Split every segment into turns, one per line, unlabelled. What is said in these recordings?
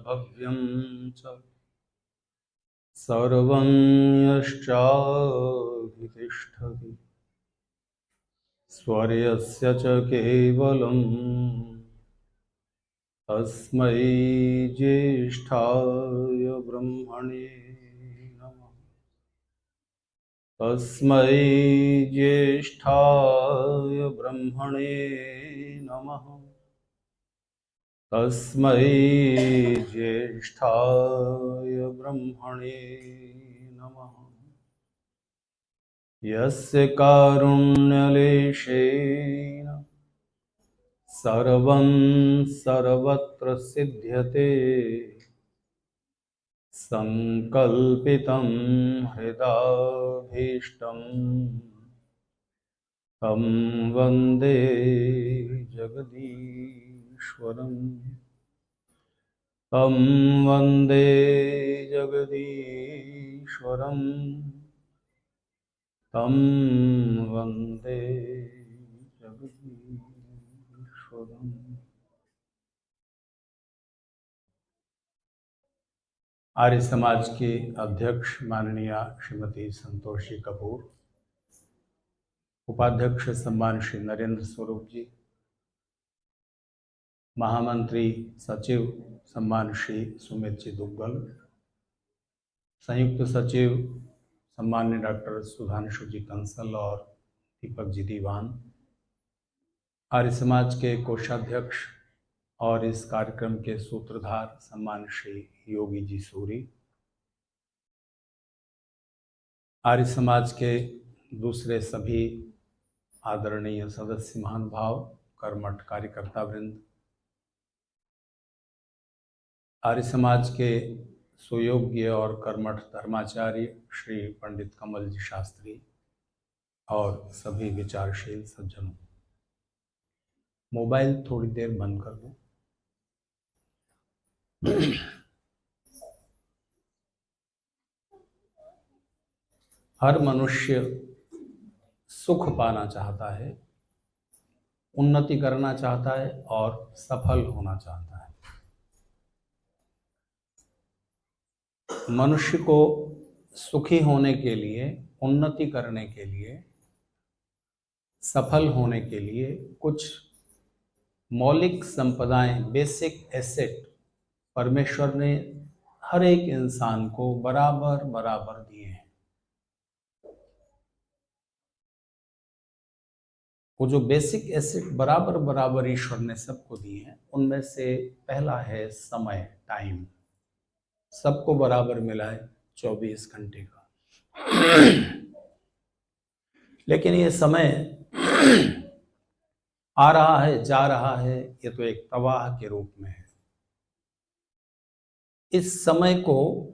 भव्यं च सर्वं यश्चाभितिष्ठति स्वर्यस्य च केवलं तस्मै ज्येष्ठाय ब्रह्मणे नमः। तस्मै ज्येष्ठाय ब्रह्मणे नमः। तस्मै ज्येष्ठाय ब्रह्मणे नमः। यस्य कारुण्यलेशेन सर्वं सर्वत्र सिद्ध्यते संकल्पितं हृदाभीष्टं तं वन्दे जगदीश्वरम्। तं वन्दे जगदीश्वरम्। तं वन्दे जगदीश्वरम्। आर्य समाज के अध्यक्ष माननीय श्रीमती संतोषी कपूर, उपाध्यक्ष सम्मान श्री नरेंद्र स्वरूप जी, महामंत्री सचिव सम्मान श्री सुमित जी दुग्गल, संयुक्त सचिव सम्मान्य डॉक्टर सुधांशु जी कंसल और दीपक जी दीवान, आर्य समाज के कोषाध्यक्ष और इस कार्यक्रम के सूत्रधार सम्मान श्री योगी जी सूरी, आर्य समाज के दूसरे सभी आदरणीय सदस्य महानुभाव, कर्मठ कार्यकर्ता वृंद, आर्य समाज के सुयोग्य और कर्मठ धर्माचार्य श्री पंडित कमल जी शास्त्री और सभी विचारशील सज्जनों, मोबाइल थोड़ी देर बंद कर दो। हर मनुष्य सुख पाना चाहता है, उन्नति करना चाहता है और सफल होना चाहता है। मनुष्य को सुखी होने के लिए, उन्नति करने के लिए, सफल होने के लिए कुछ मौलिक संपदाएं, बेसिक एसेट परमेश्वर ने हर एक इंसान को बराबर बराबर दिए हैं। वो जो बेसिक एसेट बराबर बराबर ईश्वर ने सबको दिए हैं, उनमें से पहला है समय, टाइम। सबको बराबर मिला है 24 घंटे का। लेकिन ये समय आ रहा है, जा रहा है, ये तो एक प्रवाह के रूप में है। इस समय को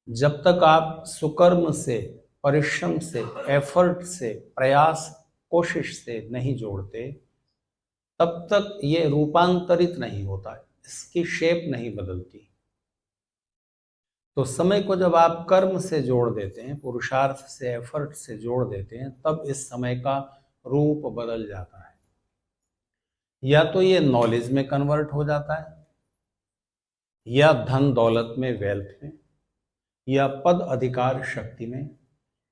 जब तक आप सुकर्म से, परिश्रम से, एफर्ट से, प्रयास, कोशिश से नहीं जोड़ते, तब तक ये रूपांतरित नहीं होता है, इसकी शेप नहीं बदलती। तो समय को जब आप कर्म से जोड़ देते हैं, पुरुषार्थ से, एफर्ट से जोड़ देते हैं, तब इस समय का रूप बदल जाता है। या तो ये नॉलेज में कन्वर्ट हो जाता है, या धन दौलत में, वेल्थ में, या पद अधिकार शक्ति में,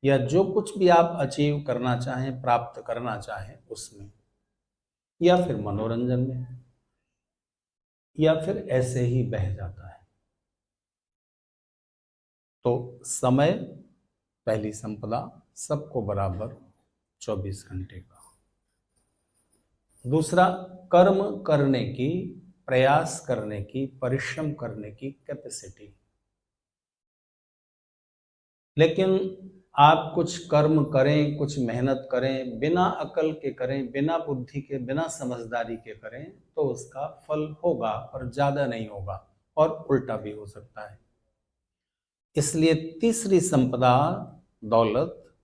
या जो कुछ भी आप अचीव करना चाहें, प्राप्त करना चाहें उसमें, या फिर मनोरंजन में, या फिर ऐसे ही बह जाता है। तो समय पहली संपदा, सबको बराबर 24 घंटे का। दूसरा, कर्म करने की, प्रयास करने की, परिश्रम करने की कैपेसिटी। लेकिन आप कुछ कर्म करें, कुछ मेहनत करें, बिना अकल के करें, बिना बुद्धि के, बिना समझदारी के करें, तो उसका फल होगा, पर ज्यादा नहीं होगा, और उल्टा भी हो सकता है। इसलिए तीसरी संपदा, दौलत,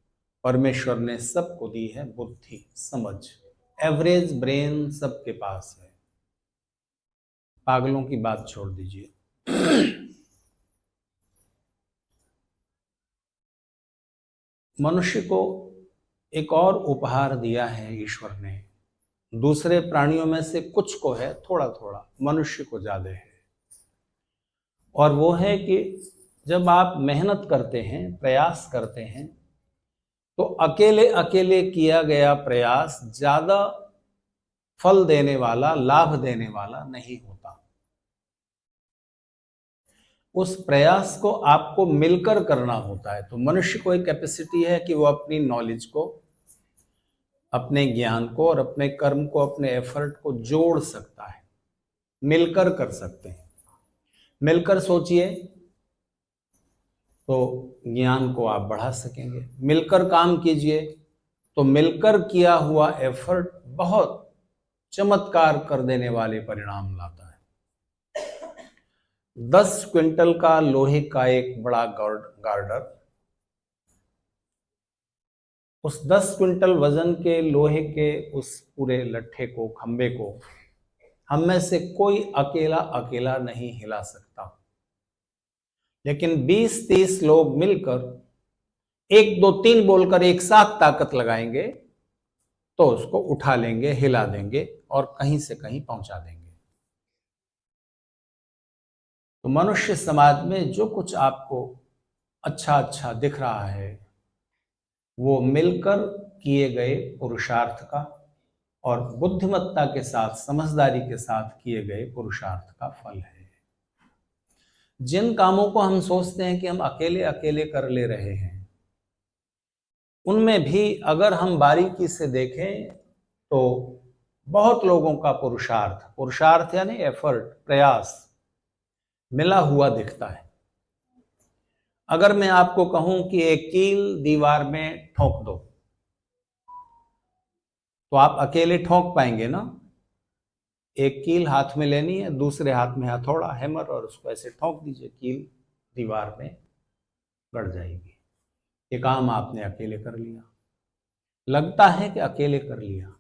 परमेश्वर ने सबको दी है, बुद्धि, समझ। एवरेज ब्रेन सबके पास है, पागलों की बात छोड़ दीजिए। मनुष्य को एक और उपहार दिया है ईश्वर ने। दूसरे प्राणियों में से कुछ को है थोड़ा थोड़ा, मनुष्य को ज्यादा है। और वो है कि जब आप मेहनत करते हैं, प्रयास करते हैं, तो अकेले अकेले किया गया प्रयास ज्यादा फल देने वाला, लाभ देने वाला नहीं होता। उस प्रयास को आपको मिलकर करना होता है। तो मनुष्य को एक कैपेसिटी है कि वो अपनी नॉलेज को, अपने ज्ञान को और अपने कर्म को, अपने एफर्ट को जोड़ सकता है, मिलकर कर सकते हैं। मिलकर सोचिए तो ज्ञान को आप बढ़ा सकेंगे, मिलकर काम कीजिए तो मिलकर किया हुआ एफर्ट बहुत चमत्कार कर देने वाले परिणाम लाता है। 10 क्विंटल का लोहे का एक बड़ा गार्डर, उस 10 क्विंटल वजन के लोहे के उस पूरे लट्ठे को, खंबे को हम में से कोई अकेला अकेला नहीं हिला सकता। लेकिन 20-30 लोग मिलकर 1 2 3 बोलकर एक साथ ताकत लगाएंगे तो उसको उठा लेंगे, हिला देंगे और कहीं से कहीं पहुंचा देंगे। तो मनुष्य समाज में जो कुछ आपको अच्छा अच्छा दिख रहा है वो मिलकर किए गए पुरुषार्थ का और बुद्धिमत्ता के साथ, समझदारी के साथ किए गए पुरुषार्थ का फल है। जिन कामों को हम सोचते हैं कि हम अकेले अकेले कर ले रहे हैं, उनमें भी अगर हम बारीकी से देखें तो बहुत लोगों का पुरुषार्थ, पुरुषार्थ यानी एफर्ट, प्रयास मिला हुआ दिखता है। अगर मैं आपको कहूं कि एक कील दीवार में ठोक दो तो आप अकेले ठोक पाएंगे ना? एक कील हाथ में लेनी है, दूसरे हाथ में हथौड़ा, हैमर, और उसको ऐसे ठोक दीजिए, कील दीवार में गड़ जाएगी। ये काम आपने अकेले कर लिया, लगता है कि अकेले कर लिया,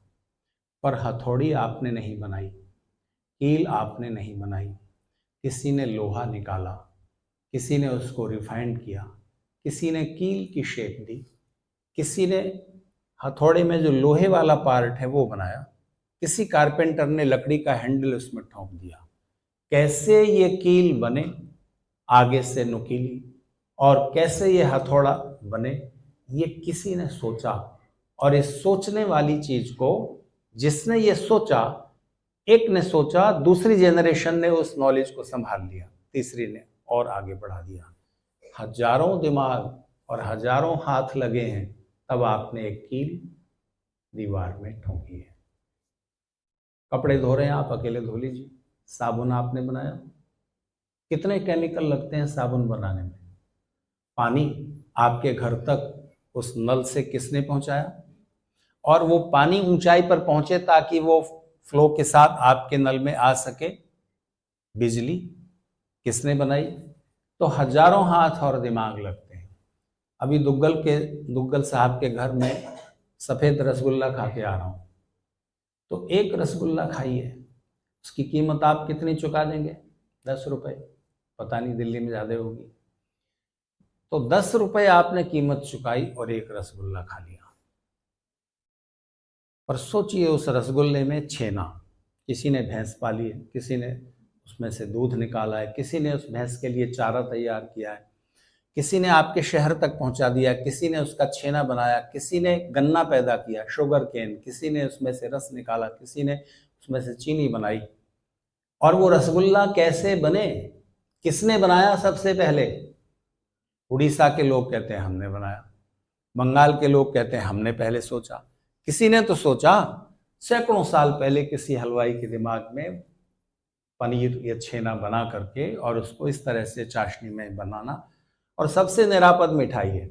पर हथौड़ी आपने नहीं बनाई, कील आपने नहीं बनाई, किसी ने लोहा निकाला, किसी ने उसको रिफाइंड किया, किसी ने कील की शेप दी, किसी ने हथौड़े में जो लोहे वाला पार्ट है वो बनाया, किसी कारपेंटर ने लकड़ी का हैंडल उसमें ठोक दिया। कैसे ये कील बने आगे से नुकीली, और कैसे ये हथौड़ा बने, ये किसी ने सोचा। और इस सोचने वाली चीज को जिसने ये सोचा, एक ने सोचा, दूसरी जनरेशन ने उस नॉलेज को संभाल लिया, तीसरी ने और आगे बढ़ा दिया। हजारों दिमाग और हजारों हाथ लगे हैं, तब आपने एक कील दीवार में ठोकी है। कपड़े धो रहे हैं आप, अकेले धो लीजिए। साबुन आपने बनाया, कितने केमिकल लगते हैं साबुन बनाने में। पानी आपके घर तक उस नल से किसने पहुंचाया, और वो पानी ऊंचाई पर पहुंचे ताकि वो फ्लो के साथ आपके नल में आ सके, बिजली किसने बनाई। तो हजारों हाथ और दिमाग लगते हैं। अभी दुग्गल साहब के घर में सफेद रसगुल्ला खा के आ रहा हूं, तो एक रसगुल्ला खाइए, उसकी कीमत आप कितनी चुका देंगे? 10 रुपए, पता नहीं दिल्ली में ज्यादा होगी। तो 10 रुपए आपने कीमत चुकाई और एक रसगुल्ला खा लिया। पर सोचिए उस रसगुल्ले में छेना, किसी ने भैंस पाली है, किसी ने उसमें से दूध निकाला है, किसी ने उस भैंस के लिए चारा तैयार किया है, किसी ने आपके शहर तक पहुंचा दिया, किसी ने उसका छेना बनाया, किसी ने गन्ना पैदा किया, शुगर केन, किसी ने उसमें से रस निकाला, किसी ने उसमें से चीनी बनाई। और वो रसगुल्ला कैसे बने, किसने बनाया? सबसे पहले उड़ीसा के लोग कहते हैं हमने बनाया, बंगाल के लोग कहते हैं हमने पहले सोचा। किसी ने तो सोचा सैकड़ों साल पहले किसी हलवाई के दिमाग में पनीर या छेना बना करके और उसको इस तरह से चाशनी में बनाना। और सबसे निरापद मिठाई है,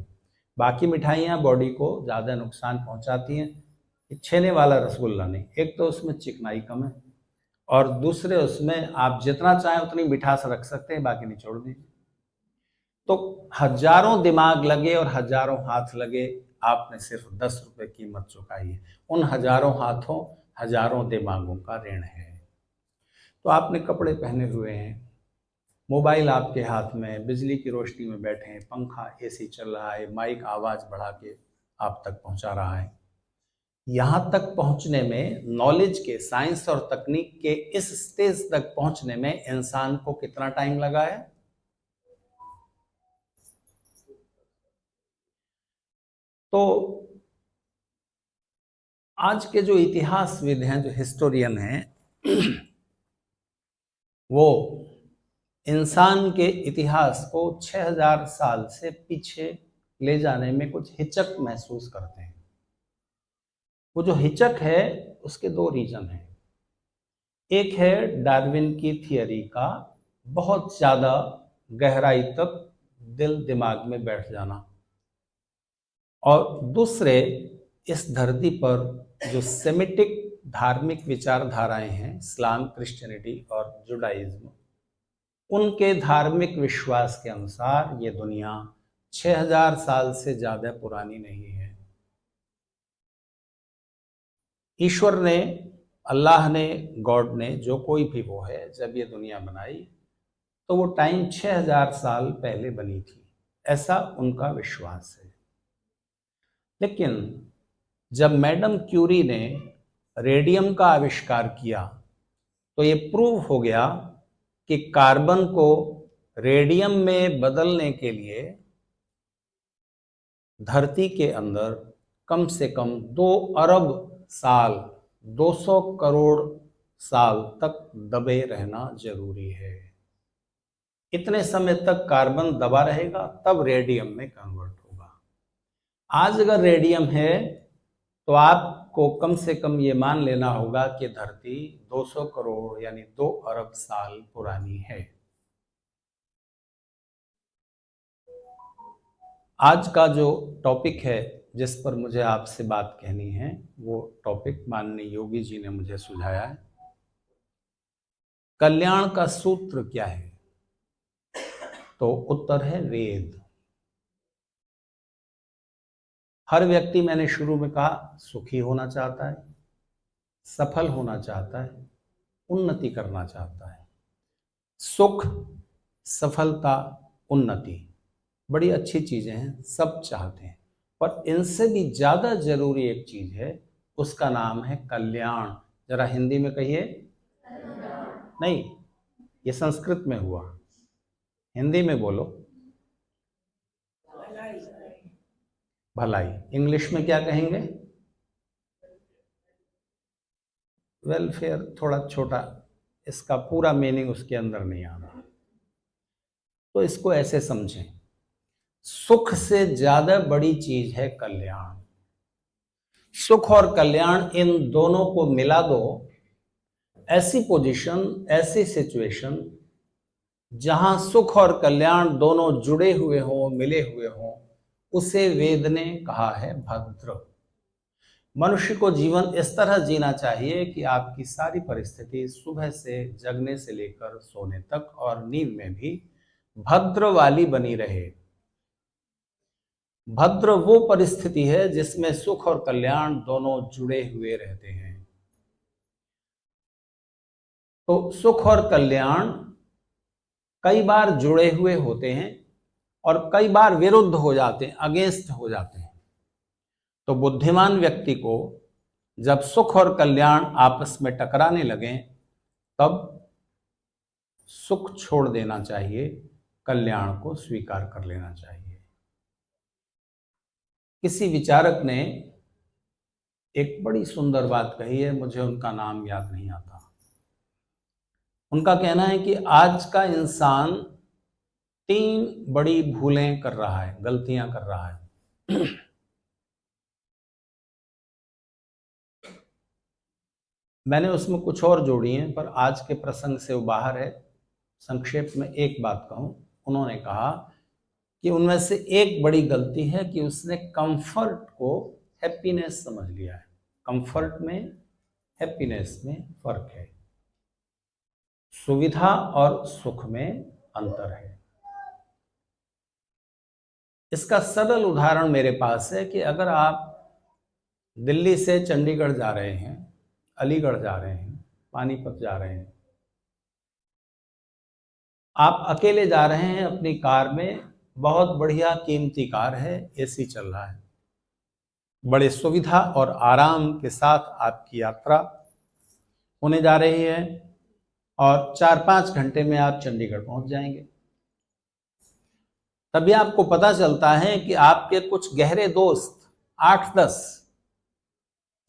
बाकी मिठाइयाँ बॉडी को ज़्यादा नुकसान पहुंचाती हैं, छेने वाला रसगुल्ला नहीं। एक तो उसमें चिकनाई कम है और दूसरे उसमें आप जितना चाहें उतनी मिठास रख सकते हैं, बाकी निचोड़ दीजिए। तो हजारों दिमाग लगे और हजारों हाथ लगे, आपने सिर्फ 10 रुपए कीमत चुकाई है। उन हजारों हाथों, हजारों दिमागों का ऋण है। तो आपने कपड़े पहने हुए हैं, मोबाइल आपके हाथ में, बिजली की रोशनी में बैठे हैं, पंखा एसी चल रहा है, माइक आवाज बढ़ा के आप तक पहुंचा रहा है। यहां तक पहुंचने में, नॉलेज के, साइंस और तकनीक के इस स्टेज तक पहुंचने में इंसान को कितना टाइम लगा है? तो आज के जो इतिहासविद हैं, जो हिस्टोरियन हैं, वो इंसान के इतिहास को 6000 साल से पीछे ले जाने में कुछ हिचक महसूस करते हैं। वो जो हिचक है उसके दो रीजन हैं। एक है डार्विन की थियरी का बहुत ज़्यादा गहराई तक दिल दिमाग में बैठ जाना, और दूसरे इस धरती पर जो सेमिटिक धार्मिक विचारधाराएं हैं, इस्लाम, क्रिश्चियनिटी और जुडाइज्म, उनके धार्मिक विश्वास के अनुसार ये दुनिया 6000 साल से ज़्यादा पुरानी नहीं है। ईश्वर ने, अल्लाह ने, गॉड ने, जो कोई भी वो है, जब ये दुनिया बनाई तो वो टाइम 6000 साल पहले बनी थी, ऐसा उनका विश्वास है। लेकिन जब मैडम क्यूरी ने रेडियम का आविष्कार किया तो ये प्रूव हो गया कि कार्बन को रेडियम में बदलने के लिए धरती के अंदर कम से कम 2 अरब साल, 200 करोड़ साल तक दबे रहना जरूरी है। इतने समय तक कार्बन दबा रहेगा, तब रेडियम में कन्वर्ट होगा। आज अगर रेडियम है तो आपको कम से कम ये मान लेना होगा कि धरती 200 करोड़ यानी 2 अरब साल पुरानी है। आज का जो टॉपिक है जिस पर मुझे आपसे बात कहनी है, वो टॉपिक माननीय योगी जी ने मुझे सुझाया है। कल्याण का सूत्र क्या है? तो उत्तर है वेद। हर व्यक्ति, मैंने शुरू में कहा, सुखी होना चाहता है, सफल होना चाहता है, उन्नति करना चाहता है। सुख, सफलता, उन्नति बड़ी अच्छी चीजें हैं, सब चाहते हैं, पर इनसे भी ज्यादा जरूरी एक चीज है, उसका नाम है कल्याण। जरा हिंदी में कहिए। नहीं, ये संस्कृत में हुआ, हिंदी में बोलो। भलाई। इंग्लिश में क्या कहेंगे? वेलफेयर थोड़ा छोटा, इसका पूरा मीनिंग उसके अंदर नहीं आ रहा, तो इसको ऐसे समझें, सुख से ज्यादा बड़ी चीज है कल्याण। सुख और कल्याण, इन दोनों को मिला दो, ऐसी पोजीशन, ऐसी सिचुएशन जहां सुख और कल्याण दोनों जुड़े हुए हों, मिले हुए हों, उसे वेद ने कहा है भद्र। मनुष्य को जीवन इस तरह जीना चाहिए कि आपकी सारी परिस्थिति, सुबह से जगने से लेकर सोने तक और नींद में भी भद्र वाली बनी रहे। भद्र वो परिस्थिति है जिसमें सुख और कल्याण दोनों जुड़े हुए रहते हैं। तो सुख और कल्याण कई बार जुड़े हुए होते हैं और कई बार विरुद्ध हो जाते हैं, अगेंस्ट हो जाते हैं। तो बुद्धिमान व्यक्ति को जब सुख और कल्याण आपस में टकराने लगे, तब सुख छोड़ देना चाहिए, कल्याण को स्वीकार कर लेना चाहिए। किसी विचारक ने एक बड़ी सुंदर बात कही है, मुझे उनका नाम याद नहीं आता। उनका कहना है कि आज का इंसान 3 बड़ी भूलें कर रहा है, गलतियां कर रहा है। मैंने उसमें कुछ और जोड़ी हैं, पर आज के प्रसंग से वो बाहर है। संक्षेप में एक बात कहूं, उन्होंने कहा कि उनमें से एक बड़ी गलती है कि उसने कंफर्ट को हैप्पीनेस समझ लिया है। कंफर्ट में, हैप्पीनेस में फर्क है। सुविधा और सुख में अंतर है। इसका सरल उदाहरण मेरे पास है कि अगर आप दिल्ली से चंडीगढ़ जा रहे हैं, अलीगढ़ जा रहे हैं, पानीपत जा रहे हैं, आप अकेले जा रहे हैं अपनी कार में, बहुत बढ़िया कीमती कार है, एसी चल रहा है, बड़े सुविधा और आराम के साथ आपकी यात्रा होने जा रही है और 4-5 घंटे में आप चंडीगढ़ पहुंच जाएंगे। तभी आपको पता चलता है कि आपके कुछ गहरे दोस्त 8-10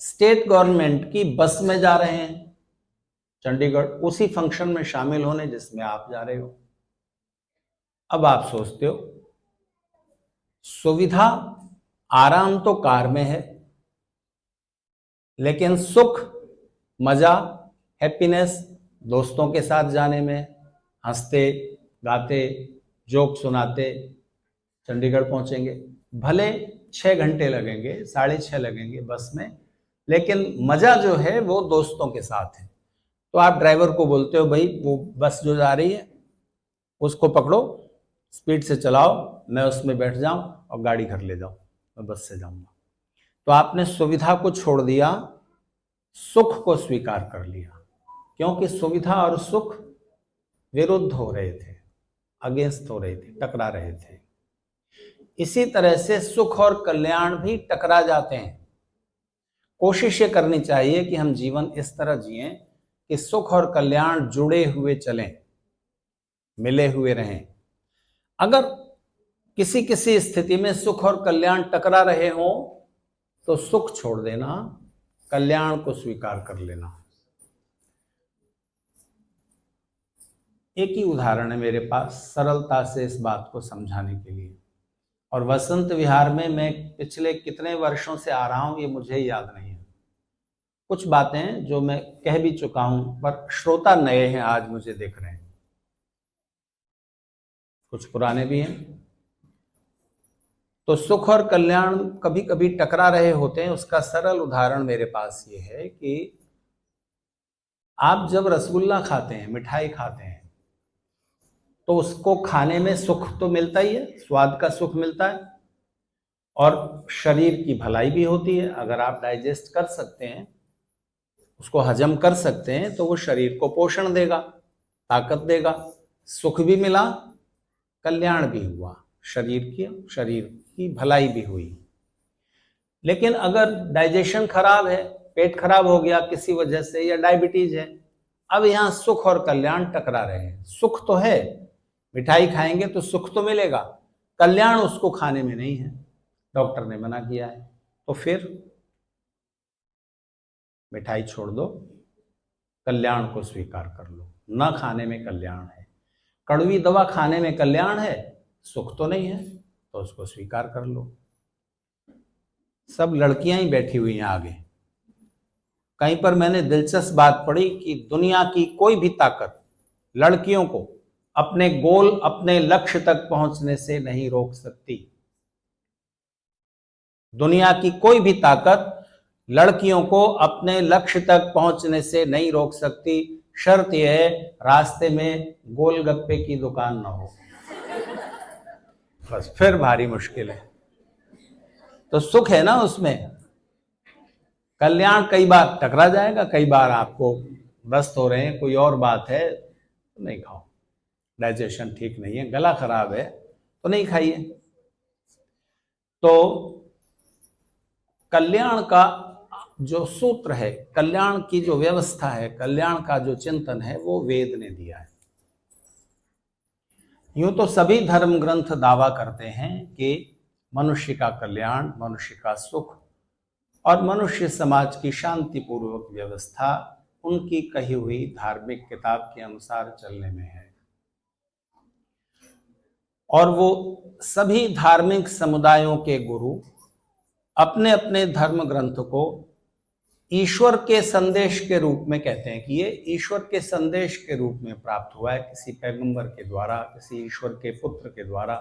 स्टेट गवर्नमेंट की बस में जा रहे हैं चंडीगढ़, उसी फंक्शन में शामिल होने जिसमें आप जा रहे हो। अब आप सोचते हो सुविधा, आराम तो कार में है, लेकिन सुख, मजा, हैप्पीनेस दोस्तों के साथ जाने में, हंसते गाते जोक सुनाते चंडीगढ़ पहुंचेंगे। भले 6 घंटे लगेंगे, 6.5 लगेंगे बस में, लेकिन मजा जो है वो दोस्तों के साथ है। तो आप ड्राइवर को बोलते हो भाई वो बस जो जा रही है उसको पकड़ो, स्पीड से चलाओ, मैं उसमें बैठ जाऊं और गाड़ी घर ले जाओ, मैं बस से जाऊंगा। तो आपने सुविधा को छोड़ दिया, सुख को स्वीकार कर लिया, क्योंकि सुविधा और सुख विरुद्ध हो रहे थे, अगेंस्ट हो रहे थे, टकरा रहे थे। इसी तरह से सुख और कल्याण भी टकरा जाते हैं। कोशिश ये करनी चाहिए कि हम जीवन इस तरह जिएं कि सुख और कल्याण जुड़े हुए चलें, मिले हुए रहें। अगर किसी किसी स्थिति में सुख और कल्याण टकरा रहे हों तो सुख छोड़ देना, कल्याण को स्वीकार कर लेना। एक ही उदाहरण है मेरे पास सरलता से इस बात को समझाने के लिए, और वसंत विहार में मैं पिछले कितने वर्षों से आ रहा हूं ये मुझे याद नहीं है। कुछ बातें जो मैं कह भी चुका हूं पर श्रोता नए हैं, आज मुझे देख रहे हैं, कुछ पुराने भी हैं। तो सुख और कल्याण कभी कभी टकरा रहे होते हैं। उसका सरल उदाहरण मेरे पास ये है कि आप जब रसगुल्ला खाते हैं, मिठाई खाते हैं, तो उसको खाने में सुख तो मिलता ही है, स्वाद का सुख मिलता है, और शरीर की भलाई भी होती है। अगर आप डाइजेस्ट कर सकते हैं, उसको हजम कर सकते हैं, तो वो शरीर को पोषण देगा, ताकत देगा, सुख भी मिला, कल्याण भी हुआ, शरीर की भलाई भी हुई। लेकिन अगर डाइजेशन खराब है, पेट खराब हो गया किसी वजह से, या डायबिटीज है, अब यहाँ सुख और कल्याण टकरा रहे हैं। सुख तो है, मिठाई खाएंगे तो सुख तो मिलेगा, कल्याण उसको खाने में नहीं है, डॉक्टर ने मना किया है। तो फिर मिठाई छोड़ दो, कल्याण को स्वीकार कर लो। न खाने में कल्याण है, कड़वी दवा खाने में कल्याण है, सुख तो नहीं है, तो उसको स्वीकार कर लो। सब लड़कियां ही बैठी हुई हैं आगे। कहीं पर मैंने दिलचस्प बात पढ़ी कि दुनिया की कोई भी ताकत लड़कियों को अपने गोल, अपने लक्ष्य तक पहुंचने से नहीं रोक सकती। दुनिया की कोई भी ताकत लड़कियों को अपने लक्ष्य तक पहुंचने से नहीं रोक सकती। शर्त यह है रास्ते में गोलगप्पे की दुकान ना हो, बस फिर भारी मुश्किल है। तो सुख है ना उसमें, कल्याण कई बार टकरा जाएगा। कई बार आपको दस्त हो रहे हैं, कोई और बात है तो नहीं खाओ, डाइजेशन ठीक नहीं है, गला खराब है तो नहीं खाइए। तो कल्याण का जो सूत्र है, कल्याण की जो व्यवस्था है, कल्याण का जो चिंतन है, वो वेद ने दिया है। यूं तो सभी धर्म ग्रंथ दावा करते हैं कि मनुष्य का कल्याण, मनुष्य का सुख और मनुष्य समाज की शांतिपूर्वक व्यवस्था उनकी कही हुई धार्मिक किताब के अनुसार चलने में है। और वो सभी धार्मिक समुदायों के गुरु अपने अपने धर्म ग्रंथ को ईश्वर के संदेश के रूप में कहते हैं कि ये ईश्वर के संदेश के रूप में प्राप्त हुआ है, किसी पैगंबर के द्वारा, किसी ईश्वर के पुत्र के द्वारा,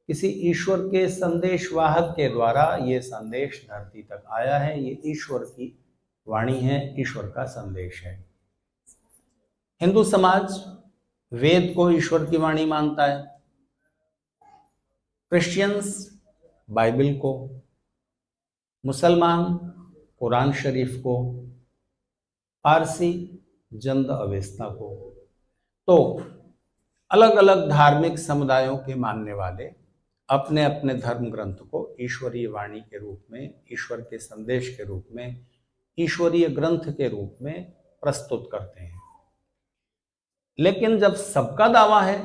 किसी ईश्वर के संदेशवाहक के द्वारा ये संदेश धरती तक आया है। ये ईश्वर की वाणी है, ईश्वर का संदेश है। हिंदू समाज वेद को ईश्वर की वाणी मानता है, क्रिश्चियंस बाइबल को, मुसलमान कुरान शरीफ को, पारसी जंद अवेस्ता को। तो अलग अलग धार्मिक समुदायों के मानने वाले अपने अपने धर्म ग्रंथ को ईश्वरीय वाणी के रूप में, ईश्वर के संदेश के रूप में, ईश्वरीय ग्रंथ के रूप में प्रस्तुत करते हैं। लेकिन जब सबका दावा है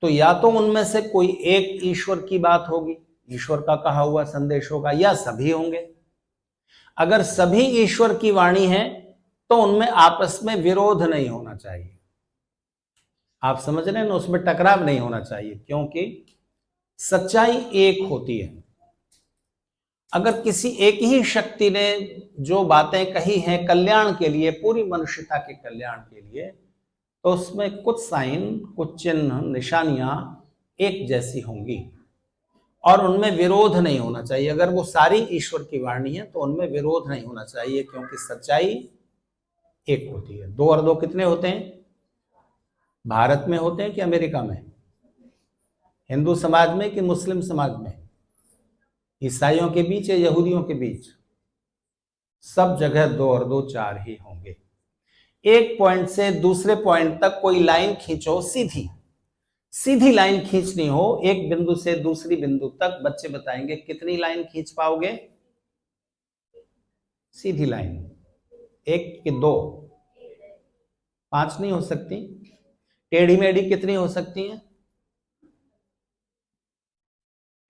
तो या तो उनमें से कोई एक ईश्वर की बात होगी, ईश्वर का कहा हुआ संदेश होगा या सभी होंगे। अगर सभी ईश्वर की वाणी है तो उनमें आपस में विरोध नहीं होना चाहिए। आप समझ रहे हैं ना, उसमें टकराव नहीं होना चाहिए, क्योंकि सच्चाई एक होती है। अगर किसी एक ही शक्ति ने जो बातें कही हैं कल्याण के लिए, पूरी मनुष्यता के कल्याण के लिए, तो उसमें कुछ साइन, कुछ चिन्ह, निशानियां एक जैसी होंगी और उनमें विरोध नहीं होना चाहिए। अगर वो सारी ईश्वर की वाणी है तो उनमें विरोध नहीं होना चाहिए, क्योंकि सच्चाई एक होती है। 2 और 2 कितने होते हैं? भारत में होते हैं कि अमेरिका में? हिंदू समाज में कि मुस्लिम समाज में? ईसाइयों के बीच या यहूदियों के बीच? सब जगह 2 और 2 4 ही होंगे। एक पॉइंट से दूसरे पॉइंट तक कोई लाइन खींचो, सीधी सीधी लाइन खींचनी हो, एक बिंदु से दूसरी बिंदु तक, बच्चे बताएंगे कितनी लाइन खींच पाओगे? सीधी लाइन 1 कि 2? 5 नहीं हो सकती। टेढ़ी मेढ़ी कितनी हो सकती है?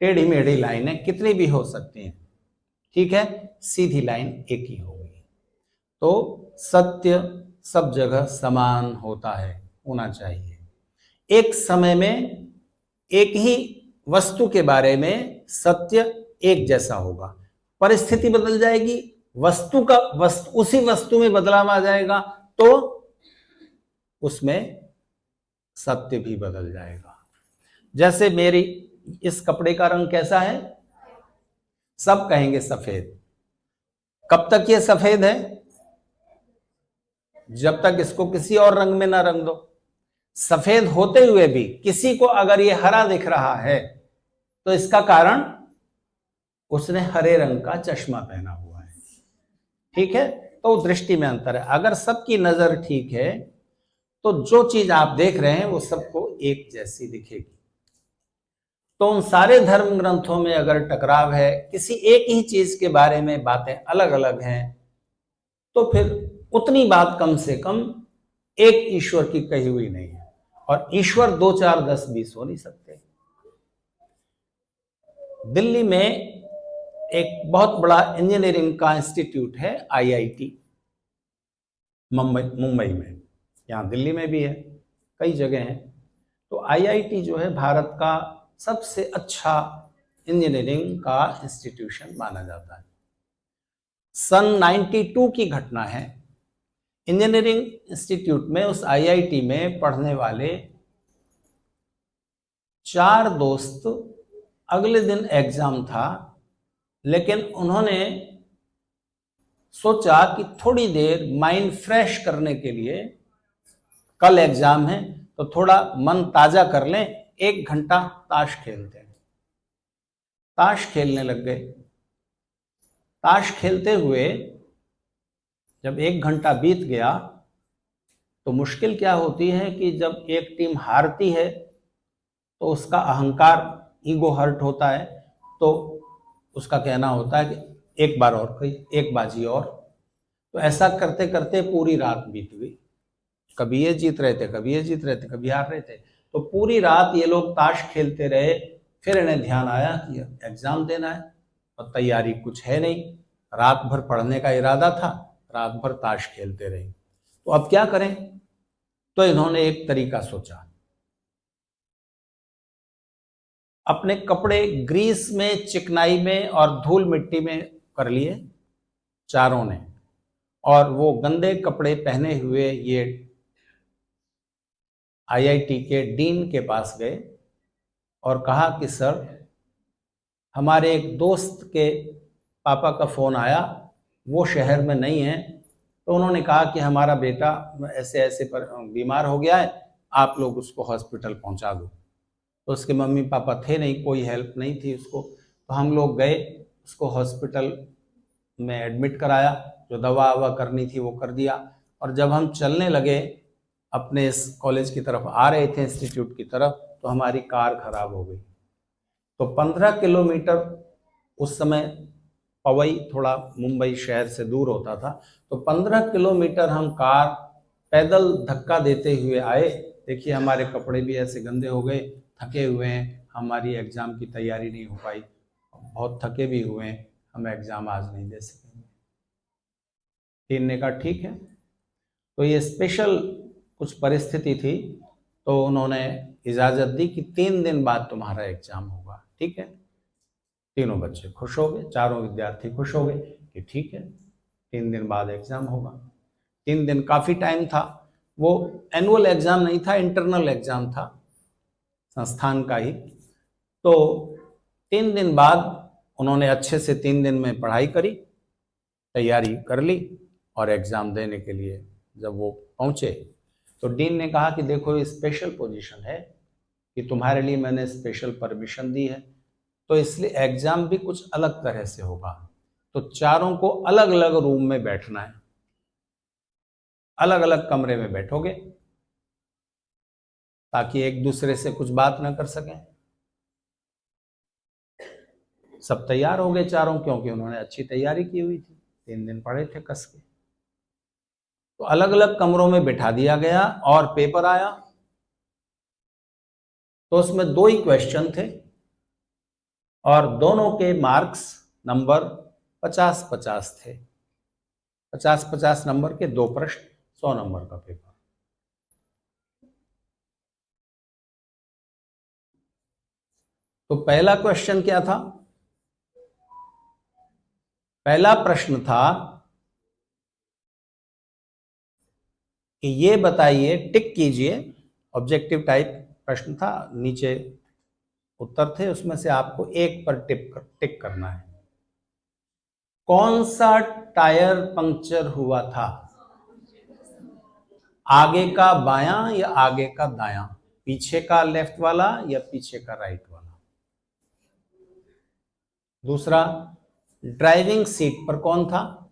टेढ़ी मेढ़ी लाइनें कितनी भी हो सकती हैं, ठीक है, सीधी लाइन एक ही होगी। तो सत्य सब जगह समान होता है, होना चाहिए। एक समय में एक ही वस्तु के बारे में सत्य एक जैसा होगा, परिस्थिति बदल जाएगी, उसी वस्तु में बदलाव आ जाएगा, तो उसमें सत्य भी बदल जाएगा। जैसे मेरी इस कपड़े का रंग कैसा है? सब कहेंगे सफेद। कब तक ये सफेद है? जब तक इसको किसी और रंग में ना रंग दो। सफेद होते हुए भी किसी को अगर ये हरा दिख रहा है तो इसका कारण उसने हरे रंग का चश्मा पहना हुआ है, ठीक है। तो दृष्टि में अंतर है। अगर सबकी नजर ठीक है तो जो चीज आप देख रहे हैं वो सबको एक जैसी दिखेगी। तो उन सारे धर्म ग्रंथों में अगर टकराव है, किसी एक ही चीज के बारे में बातें अलग अलग हैं, तो फिर उतनी बात कम से कम एक ईश्वर की कही हुई नहीं है। और ईश्वर 2 4 10 20 हो नहीं सकते। दिल्ली में एक बहुत बड़ा इंजीनियरिंग का इंस्टीट्यूट है, IIT, मुंबई में, यहाँ दिल्ली में भी है, कई जगह हैं। तो IIT जो है भारत का सबसे अच्छा इंजीनियरिंग का इंस्टीट्यूशन माना जाता है। सन 92 की घटना है। इंजीनियरिंग इंस्टीट्यूट में, उस IIT में पढ़ने वाले 4 दोस्त, अगले दिन एग्जाम था, लेकिन उन्होंने सोचा कि थोड़ी देर माइंड फ्रेश करने के लिए, कल एग्जाम है तो थोड़ा मन ताजा कर लें, 1 घंटा ताश खेलते हैं। ताश खेलने लग गए। ताश खेलते हुए जब 1 घंटा बीत गया तो मुश्किल क्या होती है कि जब एक टीम हारती है तो उसका अहंकार, ईगो हर्ट होता है, तो उसका कहना होता है कि एक बार और, कोई एक बाजी और। तो ऐसा करते करते पूरी रात बीत गई। कभी ये जीत रहे थे, कभी ये जीत रहे थे, कभी हार रहे थे। तो पूरी रात ये लोग ताश खेलते रहे। फिर इन्हें ध्यान आया कि एग्जाम देना है और तैयारी कुछ है नहीं। रात भर पढ़ने का इरादा था, रात भर ताश खेलते रहे। तो अब क्या करें? तो इन्होंने एक तरीका सोचा। अपने कपड़े ग्रीस में, चिकनाई में और धूल मिट्टी में कर लिए चारों ने, और वो गंदे कपड़े पहने हुए ये IIT के डीन के पास गए और कहा कि सर, हमारे एक दोस्त के पापा का फोन आया, वो शहर में नहीं है, तो उन्होंने कहा कि हमारा बेटा ऐसे ऐसे पर बीमार हो गया है, आप लोग उसको हॉस्पिटल पहुंचा दो। तो उसके मम्मी पापा थे नहीं, कोई हेल्प नहीं थी उसको। तो हम लोग गए, उसको हॉस्पिटल में एडमिट कराया, जो दवा ववा करनी थी वो कर दिया। और जब हम चलने लगे, अपने इस कॉलेज की तरफ आ रहे थे, इंस्टीट्यूट की तरफ, तो हमारी कार खराब हो गई। तो 15 किलोमीटर, उस समय पवई थोड़ा मुंबई शहर से दूर होता था, तो 15 किलोमीटर हम कार पैदल धक्का देते हुए आए। देखिए हमारे कपड़े भी ऐसे गंदे हो गए, थके हुए हैं, हमारी एग्जाम की तैयारी नहीं हो पाई। बहुत थके भी हुए हैं, हम एग्ज़ाम आज नहीं दे सकेंगे। डीन ने कहा ठीक है। तो ये स्पेशल कुछ परिस्थिति थी, तो उन्होंने इजाज़त दी कि 3 दिन बाद तुम्हारा एग्ज़ाम होगा, ठीक है। तीनों बच्चे खुश हो गए, चारों विद्यार्थी खुश हो गए कि ठीक है 3 दिन बाद एग्ज़ाम होगा। 3 दिन काफ़ी टाइम था, वो एनुअल एग्ज़ाम नहीं था, इंटरनल एग्ज़ाम था संस्थान का ही। तो 3 दिन बाद उन्होंने अच्छे से 3 दिन में पढ़ाई करी, तैयारी कर ली, और एग्ज़ाम देने के लिए जब वो पहुँचे तो डीन ने कहा कि देखो ये स्पेशल पोजीशन है कि तुम्हारे लिए मैंने स्पेशल परमिशन दी है, तो इसलिए एग्ज़ाम भी कुछ अलग तरह से होगा। तो चारों को अलग अलग रूम में बैठना है, अलग अलग कमरे में बैठोगे ताकि एक दूसरे से कुछ बात ना कर सकें। सब तैयार हो गए चारों, क्योंकि उन्होंने अच्छी तैयारी की हुई थी, 3 दिन पढ़े थे कस के। तो अलग अलग कमरों में बिठा दिया गया और पेपर आया। तो उसमें 2 ही क्वेश्चन थे और दोनों के मार्क्स नंबर 50-50 थे। 50-50 नंबर के 2 प्रश्न, 100 नंबर का पेपर। तो पहला क्वेश्चन क्या था? पहला प्रश्न था कि ये बताइए, टिक कीजिए, ऑब्जेक्टिव टाइप प्रश्न था, नीचे उत्तर थे, उसमें से आपको एक पर टिक करना है। कौन सा टायर पंक्चर हुआ था? आगे का बायां या आगे का दायां? पीछे का लेफ्ट वाला या पीछे का राइट वाला? दूसरा, ड्राइविंग सीट पर कौन था?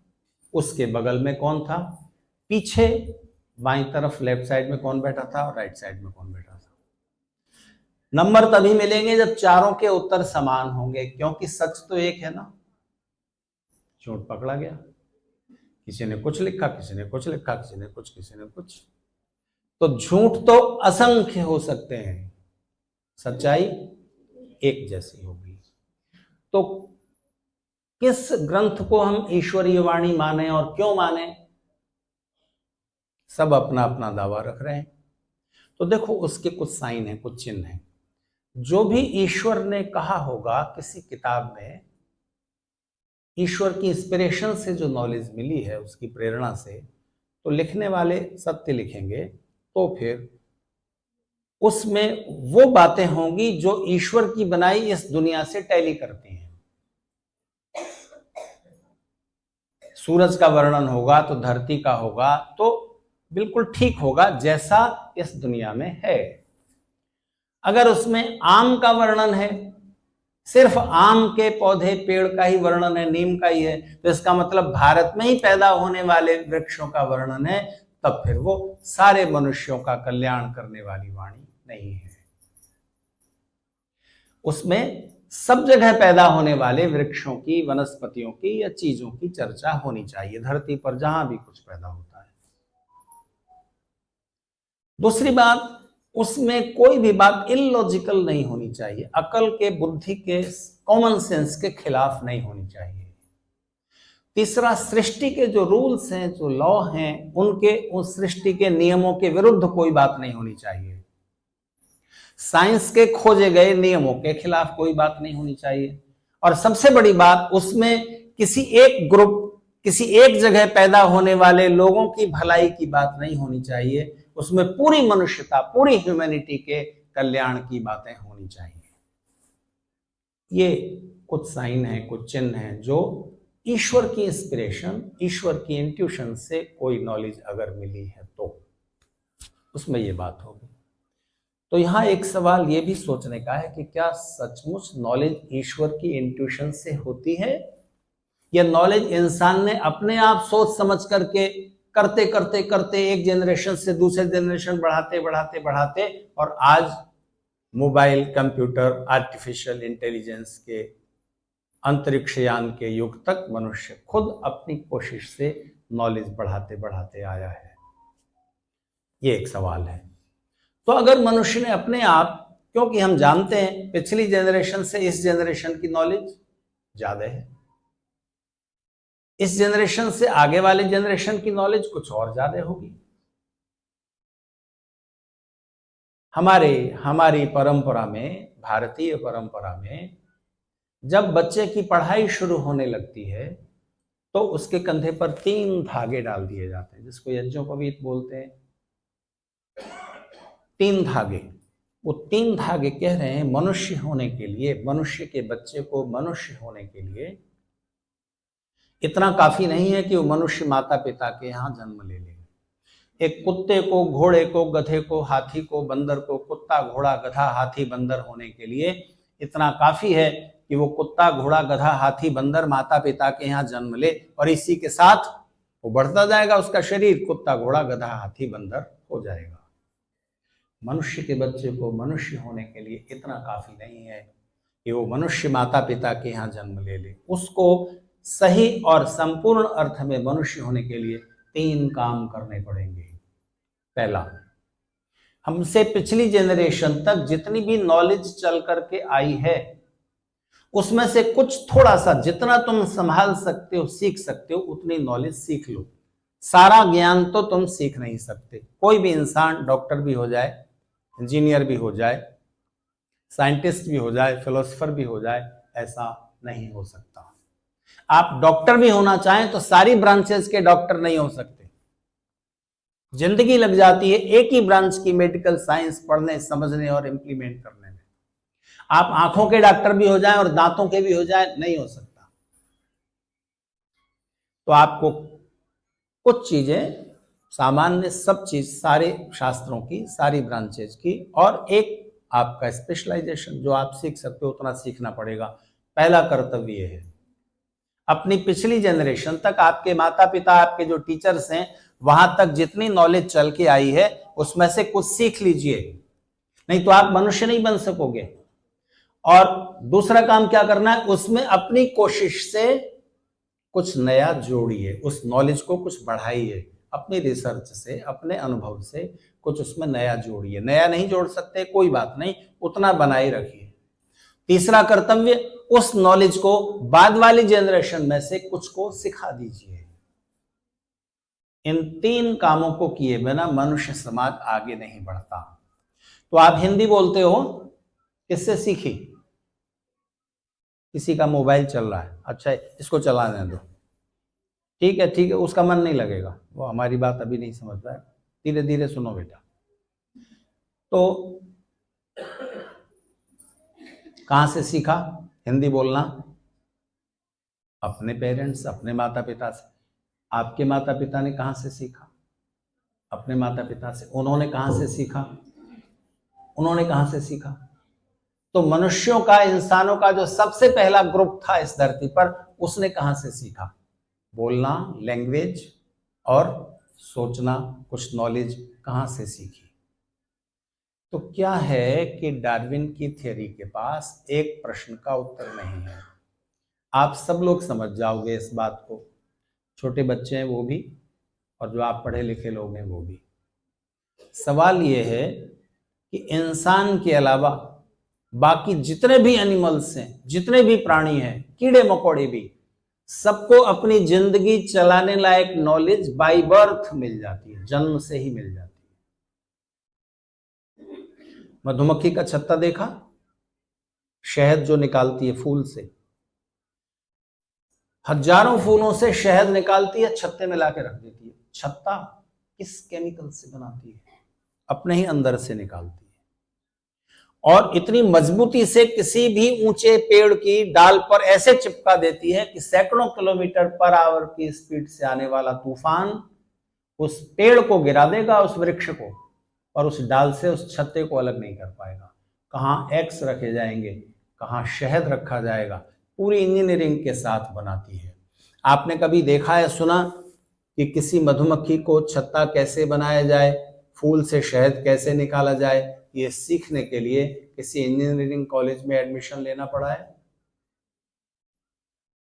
उसके बगल में कौन था? पीछे बाईं तरफ लेफ्ट साइड में कौन बैठा था और राइट साइड में कौन बैठा था? नंबर तभी मिलेंगे जब चारों के उत्तर समान होंगे, क्योंकि सच तो एक है ना। झूठ पकड़ा गया, किसी ने कुछ लिखा, किसी ने कुछ लिखा, किसी ने कुछ, किसी ने कुछ। तो झूठ तो असंख्य हो सकते हैं, सच्चाई एक जैसी होगी। तो किस ग्रंथ को हम ईश्वरीय वाणी माने और क्यों माने? सब अपना अपना दावा रख रहे हैं। तो देखो उसके कुछ साइन हैं, कुछ चिन्ह हैं। जो भी ईश्वर ने कहा होगा किसी किताब में, ईश्वर की इंस्पिरेशन से जो नॉलेज मिली है, उसकी प्रेरणा से, तो लिखने वाले सत्य लिखेंगे, तो फिर उसमें वो बातें होंगी जो ईश्वर की बनाई इस दुनिया से टैली करती हैं। सूरज का वर्णन होगा तो धरती का होगा, तो बिल्कुल ठीक होगा जैसा इस दुनिया में है। अगर उसमें आम का वर्णन है, सिर्फ आम के पौधे पेड़ का ही वर्णन है, नीम का ही है, तो इसका मतलब भारत में ही पैदा होने वाले वृक्षों का वर्णन है, तब फिर वो सारे मनुष्यों का कल्याण करने वाली वाणी नहीं है। उसमें सब जगह पैदा होने वाले वृक्षों की, वनस्पतियों की या चीजों की चर्चा होनी चाहिए, धरती पर जहां भी कुछ पैदा होता है। दूसरी बात, उसमें कोई भी बात इलॉजिकल नहीं होनी चाहिए, अकल के, बुद्धि के, कॉमन सेंस के खिलाफ नहीं होनी चाहिए। तीसरा, सृष्टि के जो रूल्स हैं, जो लॉ हैं, उनके, उस सृष्टि के नियमों के विरुद्ध कोई बात नहीं होनी चाहिए। साइंस के खोजे गए नियमों के खिलाफ कोई बात नहीं होनी चाहिए। और सबसे बड़ी बात, उसमें किसी एक ग्रुप, किसी एक जगह पैदा होने वाले लोगों की भलाई की बात नहीं होनी चाहिए। उसमें पूरी मनुष्यता, पूरी ह्यूमैनिटी के कल्याण की बातें होनी चाहिए। ये कुछ साइन हैं, कुछ चिन्ह हैं जो ईश्वर की इंस्पिरेशन, ईश्वर की इंट्यूशन से कोई नॉलेज अगर मिली है तो उसमें ये बात होगी। तो यहां एक सवाल ये भी सोचने का है कि क्या सचमुच नॉलेज ईश्वर की इंट्यूशन से होती है, या नॉलेज इंसान ने अपने आप सोच समझ करके करते करते करते एक जनरेशन से दूसरे जनरेशन बढ़ाते बढ़ाते बढ़ाते और आज मोबाइल, कंप्यूटर, आर्टिफिशियल इंटेलिजेंस के, अंतरिक्ष यान के युग तक मनुष्य खुद अपनी कोशिश से नॉलेज बढ़ाते बढ़ाते आया है? ये एक सवाल है। तो अगर मनुष्य ने अपने आप, क्योंकि हम जानते हैं पिछली जनरेशन से इस जनरेशन की नॉलेज ज्यादा है। इस जनरेशन से आगे वाले जनरेशन की नॉलेज कुछ और ज्यादा होगी। हमारी परंपरा में, भारतीय परंपरा में, जब बच्चे की पढ़ाई शुरू होने लगती है तो उसके कंधे पर 3 धागे डाल दिए जाते हैं, जिसको यज्ञोपवीत बोलते हैं। 3 धागे। वो 3 धागे कह रहे हैं मनुष्य होने के लिए, मनुष्य के बच्चे को मनुष्य होने के लिए इतना काफी नहीं है कि वो मनुष्य माता पिता के यहाँ जन्म ले ले। एक कुत्ते को, घोड़े को, गधे को, हाथी को, बंदर को, कुत्ता, घोड़ा, गधा, हाथी, बंदर होने के लिए इतना काफी है कि वो कुत्ता, घोड़ा, गधा, हाथी, बंदर माता पिता के यहाँ जन्म ले, और इसी के साथ वो बढ़ता जाएगा, उसका शरीर कुत्ता, घोड़ा, गधा, हाथी, बंदर हो जाएगा। मनुष्य के बच्चे को मनुष्य होने के लिए इतना काफी नहीं है कि वो मनुष्य माता पिता के यहाँ जन्म ले ले। उसको सही और संपूर्ण अर्थ में मनुष्य होने के लिए 3 काम करने पड़ेंगे। पहला, हमसे पिछली जनरेशन तक जितनी भी नॉलेज चल करके आई है उसमें से कुछ थोड़ा सा, जितना तुम संभाल सकते हो, सीख सकते हो, उतनी नॉलेज सीख लो। सारा ज्ञान तो तुम सीख नहीं सकते। कोई भी इंसान डॉक्टर भी हो जाए, इंजीनियर भी हो जाए, साइंटिस्ट भी हो जाए, फिलोसोफर भी हो जाए, ऐसा नहीं हो सकता। आप डॉक्टर भी होना चाहें तो सारी ब्रांचेस के डॉक्टर नहीं हो सकते। जिंदगी लग जाती है एक ही ब्रांच की मेडिकल साइंस पढ़ने, समझने और इंप्लीमेंट करने में। आप आंखों के डॉक्टर भी हो जाएं और दांतों के भी हो जाएं, नहीं हो सकता। तो आपको कुछ चीजें, सामान्य सब चीज, सारे शास्त्रों की, सारी ब्रांचेज की, और एक आपका स्पेशलाइजेशन जो आप सीख सकते हो उतना सीखना पड़ेगा। पहला कर्तव्य है अपनी पिछली जनरेशन तक, आपके माता पिता, आपके जो टीचर्स हैं, वहां तक जितनी नॉलेज चल के आई है उसमें से कुछ सीख लीजिए, नहीं तो आप मनुष्य नहीं बन सकोगे। और दूसरा काम क्या करना है, उसमें अपनी कोशिश से कुछ नया जोड़िए, उस नॉलेज को कुछ बढ़ाइए, अपनी रिसर्च से, अपने अनुभव से कुछ उसमें नया जोड़िए। नया नहीं जोड़ सकते, कोई बात नहीं, उतना बनाए रखिए। तीसरा कर्तव्य, उस नॉलेज को बाद वाली जनरेशन में से कुछ को सिखा दीजिए। इन 3 कामों को किए बिना मनुष्य समाज आगे नहीं बढ़ता। तो आप हिंदी बोलते हो, किससे सीखी? किसी का मोबाइल चल रहा है, अच्छा इसको चलाने दो, ठीक है ठीक है, उसका मन नहीं लगेगा, वो हमारी बात अभी नहीं समझ रहा है, धीरे धीरे सुनो बेटा। तो कहां से सीखा हिंदी बोलना? अपने पेरेंट्स, अपने माता पिता से। आपके माता पिता ने कहां से सीखा? अपने माता पिता से। उन्होंने कहां से सीखा? उन्होंने कहां से सीखा? तो मनुष्यों का, इंसानों का जो सबसे पहला ग्रुप था इस धरती पर, उसने कहां से सीखा? बोलना, लैंग्वेज और सोचना, कुछ नॉलेज कहां से सीखी? तो क्या है कि डार्विन की थ्योरी के पास एक प्रश्न का उत्तर नहीं है। आप सब लोग समझ जाओगे इस बात को, छोटे बच्चे हैं वो भी, और जो आप पढ़े लिखे लोग हैं वो भी। सवाल ये है कि इंसान के अलावा बाकी जितने भी एनिमल्स हैं, जितने भी प्राणी हैं, कीड़े मकोड़े भी, सबको अपनी जिंदगी चलाने लायक नॉलेज बाय बर्थ मिल जाती है, जन्म से ही मिल जाती है। मधुमक्खी का छत्ता देखा? शहद जो निकालती है फूल से, हजारों फूलों से शहद निकालती है, छत्ते में लाके रख देती है। छत्ता किस केमिकल से बनाती है? अपने ही अंदर से निकालती है, और इतनी मजबूती से किसी भी ऊंचे पेड़ की डाल पर ऐसे चिपका देती है कि सैकड़ों किलोमीटर पर आवर की स्पीड से आने वाला तूफान उस पेड़ को गिरा देगा, उस वृक्ष को, और उस डाल से उस छत्ते को अलग नहीं कर पाएगा। कहाँ एग्स रखे जाएंगे, कहाँ शहद रखा जाएगा, पूरी इंजीनियरिंग के साथ बनाती है। आपने कभी देखा है, सुना कि किसी मधुमक्खी को छत्ता कैसे बनाया जाए, फूल से शहद कैसे निकाला जाए, ये सीखने के लिए किसी इंजीनियरिंग कॉलेज में एडमिशन लेना पड़ा है?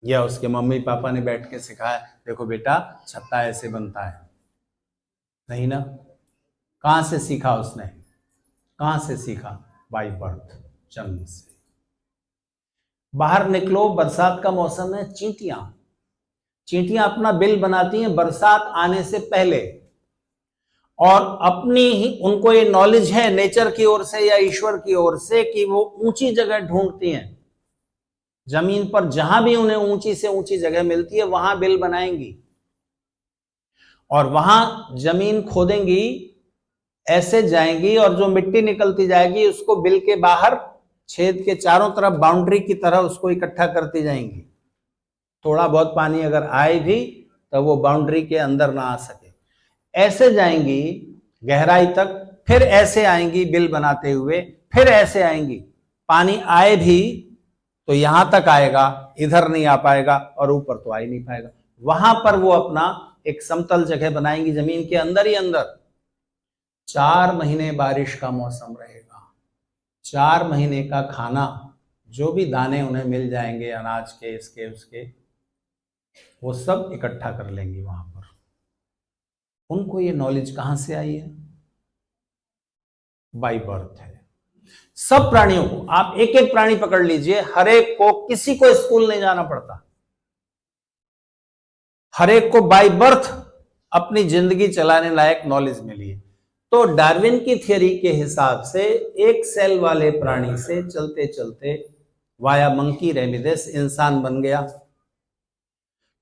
या उसके मम्मी पापा ने बैठ के सिखाया, देखो बेटा छत्ता ऐसे बनता है? नहीं ना। कहां से सीखा उसने? कहां से सीखा? बाय बर्थ, जन्म से। बाहर निकलो, बरसात का मौसम है, चींटियां चींटियां अपना बिल बनाती हैं बरसात आने से पहले, और अपनी ही उनको ये नॉलेज है नेचर की ओर से या ईश्वर की ओर से कि वो ऊंची जगह ढूंढती हैं। जमीन पर जहां भी उन्हें ऊंची से ऊंची जगह मिलती है वहां बिल बनाएंगी और वहां जमीन खोदेंगी, ऐसे जाएंगी और जो मिट्टी निकलती जाएगी उसको बिल के बाहर छेद के चारों तरफ बाउंड्री की तरह उसको इकट्ठा करती जाएंगी। थोड़ा बहुत पानी अगर आए भी तो वो बाउंड्री के अंदर ना आ सके। ऐसे जाएंगी गहराई तक, फिर ऐसे आएंगी बिल बनाते हुए, फिर ऐसे आएंगी। पानी आए भी तो यहां तक आएगा, इधर नहीं आ पाएगा और ऊपर तो आ ही नहीं पाएगा। वहां पर वो अपना एक समतल जगह बनाएंगी जमीन के अंदर ही अंदर। 4 महीने बारिश का मौसम रहेगा, 4 महीने का खाना, जो भी दाने उन्हें मिल जाएंगे अनाज के, इसके उसके, वो सब इकट्ठा कर लेंगी वहां पर। उनको ये नॉलेज कहां से आई है? बाय बर्थ है। सब प्राणियों को, आप एक एक प्राणी पकड़ लीजिए, हर एक को, किसी को स्कूल नहीं जाना पड़ता, हर एक को बाय बर्थ अपनी जिंदगी चलाने लायक नॉलेज मिली है। तो डार्विन की थियरी के हिसाब से एक सेल वाले प्राणी से चलते चलते वाया मंकी रेमिडेस इंसान बन गया।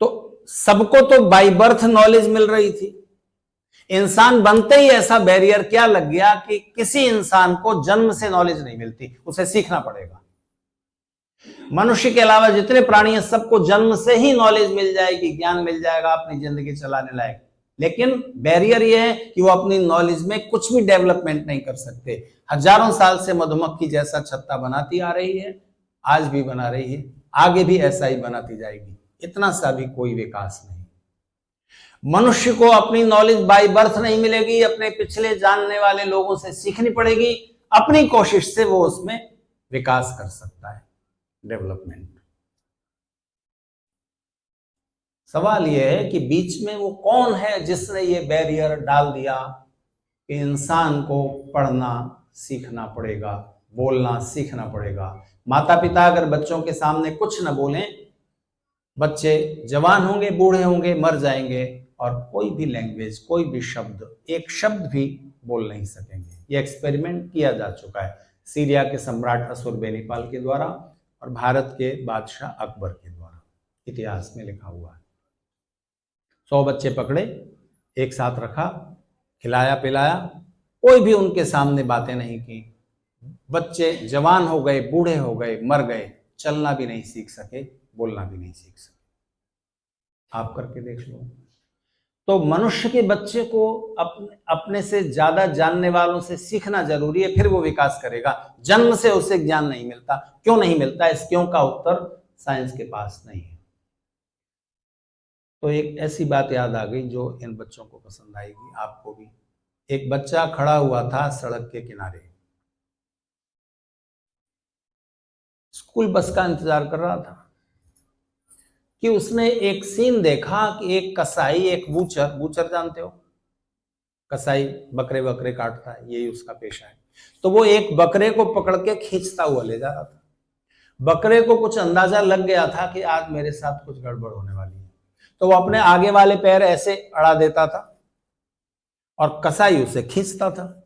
तो सबको तो बाय बर्थ नॉलेज मिल रही थी, इंसान बनते ही ऐसा बैरियर क्या लग गया कि किसी इंसान को जन्म से नॉलेज नहीं मिलती, उसे सीखना पड़ेगा। मनुष्य के अलावा जितने प्राणी हैं सबको जन्म से ही नॉलेज मिल जाएगी, ज्ञान मिल जाएगा अपनी जिंदगी चलाने लायक, लेकिन बैरियर यह है कि वो अपनी नॉलेज में कुछ भी डेवलपमेंट नहीं कर सकते। हजारों साल से मधुमक्खी जैसा छत्ता बनाती आ रही है, आज भी बना रही है, आगे भी ऐसा ही बनाती जाएगी, इतना सा भी कोई विकास नहीं। मनुष्य को अपनी नॉलेज बाय बर्थ नहीं मिलेगी, अपने पिछले जानने वाले लोगों से सीखनी पड़ेगी, अपनी कोशिश से वो उसमें विकास कर सकता है, डेवलपमेंट। सवाल यह है कि बीच में वो कौन है जिसने ये बैरियर डाल दिया कि इंसान को पढ़ना सीखना पड़ेगा, बोलना सीखना पड़ेगा। माता पिता अगर बच्चों के सामने कुछ न बोलें, बच्चे जवान होंगे, बूढ़े होंगे, मर जाएंगे और कोई भी लैंग्वेज, कोई भी शब्द, एक शब्द भी बोल नहीं सकेंगे। ये एक्सपेरिमेंट किया जा चुका है सीरिया के सम्राट असुरबेनीपाल के द्वारा और भारत के बादशाह अकबर के द्वारा, इतिहास में लिखा हुआ है। 100 बच्चे पकड़े, एक साथ रखा, खिलाया पिलाया, कोई भी उनके सामने बातें नहीं की। बच्चे जवान हो गए, बूढ़े हो गए, मर गए, चलना भी नहीं सीख सके, बोलना भी नहीं सीख सके। आप करके देख लो। तो मनुष्य के बच्चे को अपने से ज्यादा जानने वालों से सीखना जरूरी है, फिर वो विकास करेगा। जन्म से उसे ज्ञान नहीं मिलता। क्यों नहीं मिलता? इस क्यों का उत्तर साइंस के पास नहीं है। तो एक ऐसी बात याद आ गई जो इन बच्चों को पसंद आएगी, आपको भी। एक बच्चा खड़ा हुआ था सड़क के किनारे, स्कूल बस का इंतजार कर रहा था कि उसने एक सीन देखा कि एक कसाई, एक बूचर, बूचर जानते हो, कसाई बकरे बकरे काटता है, यही उसका पेशा है। तो वो एक बकरे को पकड़ के खींचता हुआ ले जा रहा था। बकरे को कुछ अंदाजा लग गया था कि आज मेरे साथ कुछ गड़बड़ होने वाली है, तो वो अपने आगे वाले पैर ऐसे अड़ा देता था और कसाई उसे खींचता था,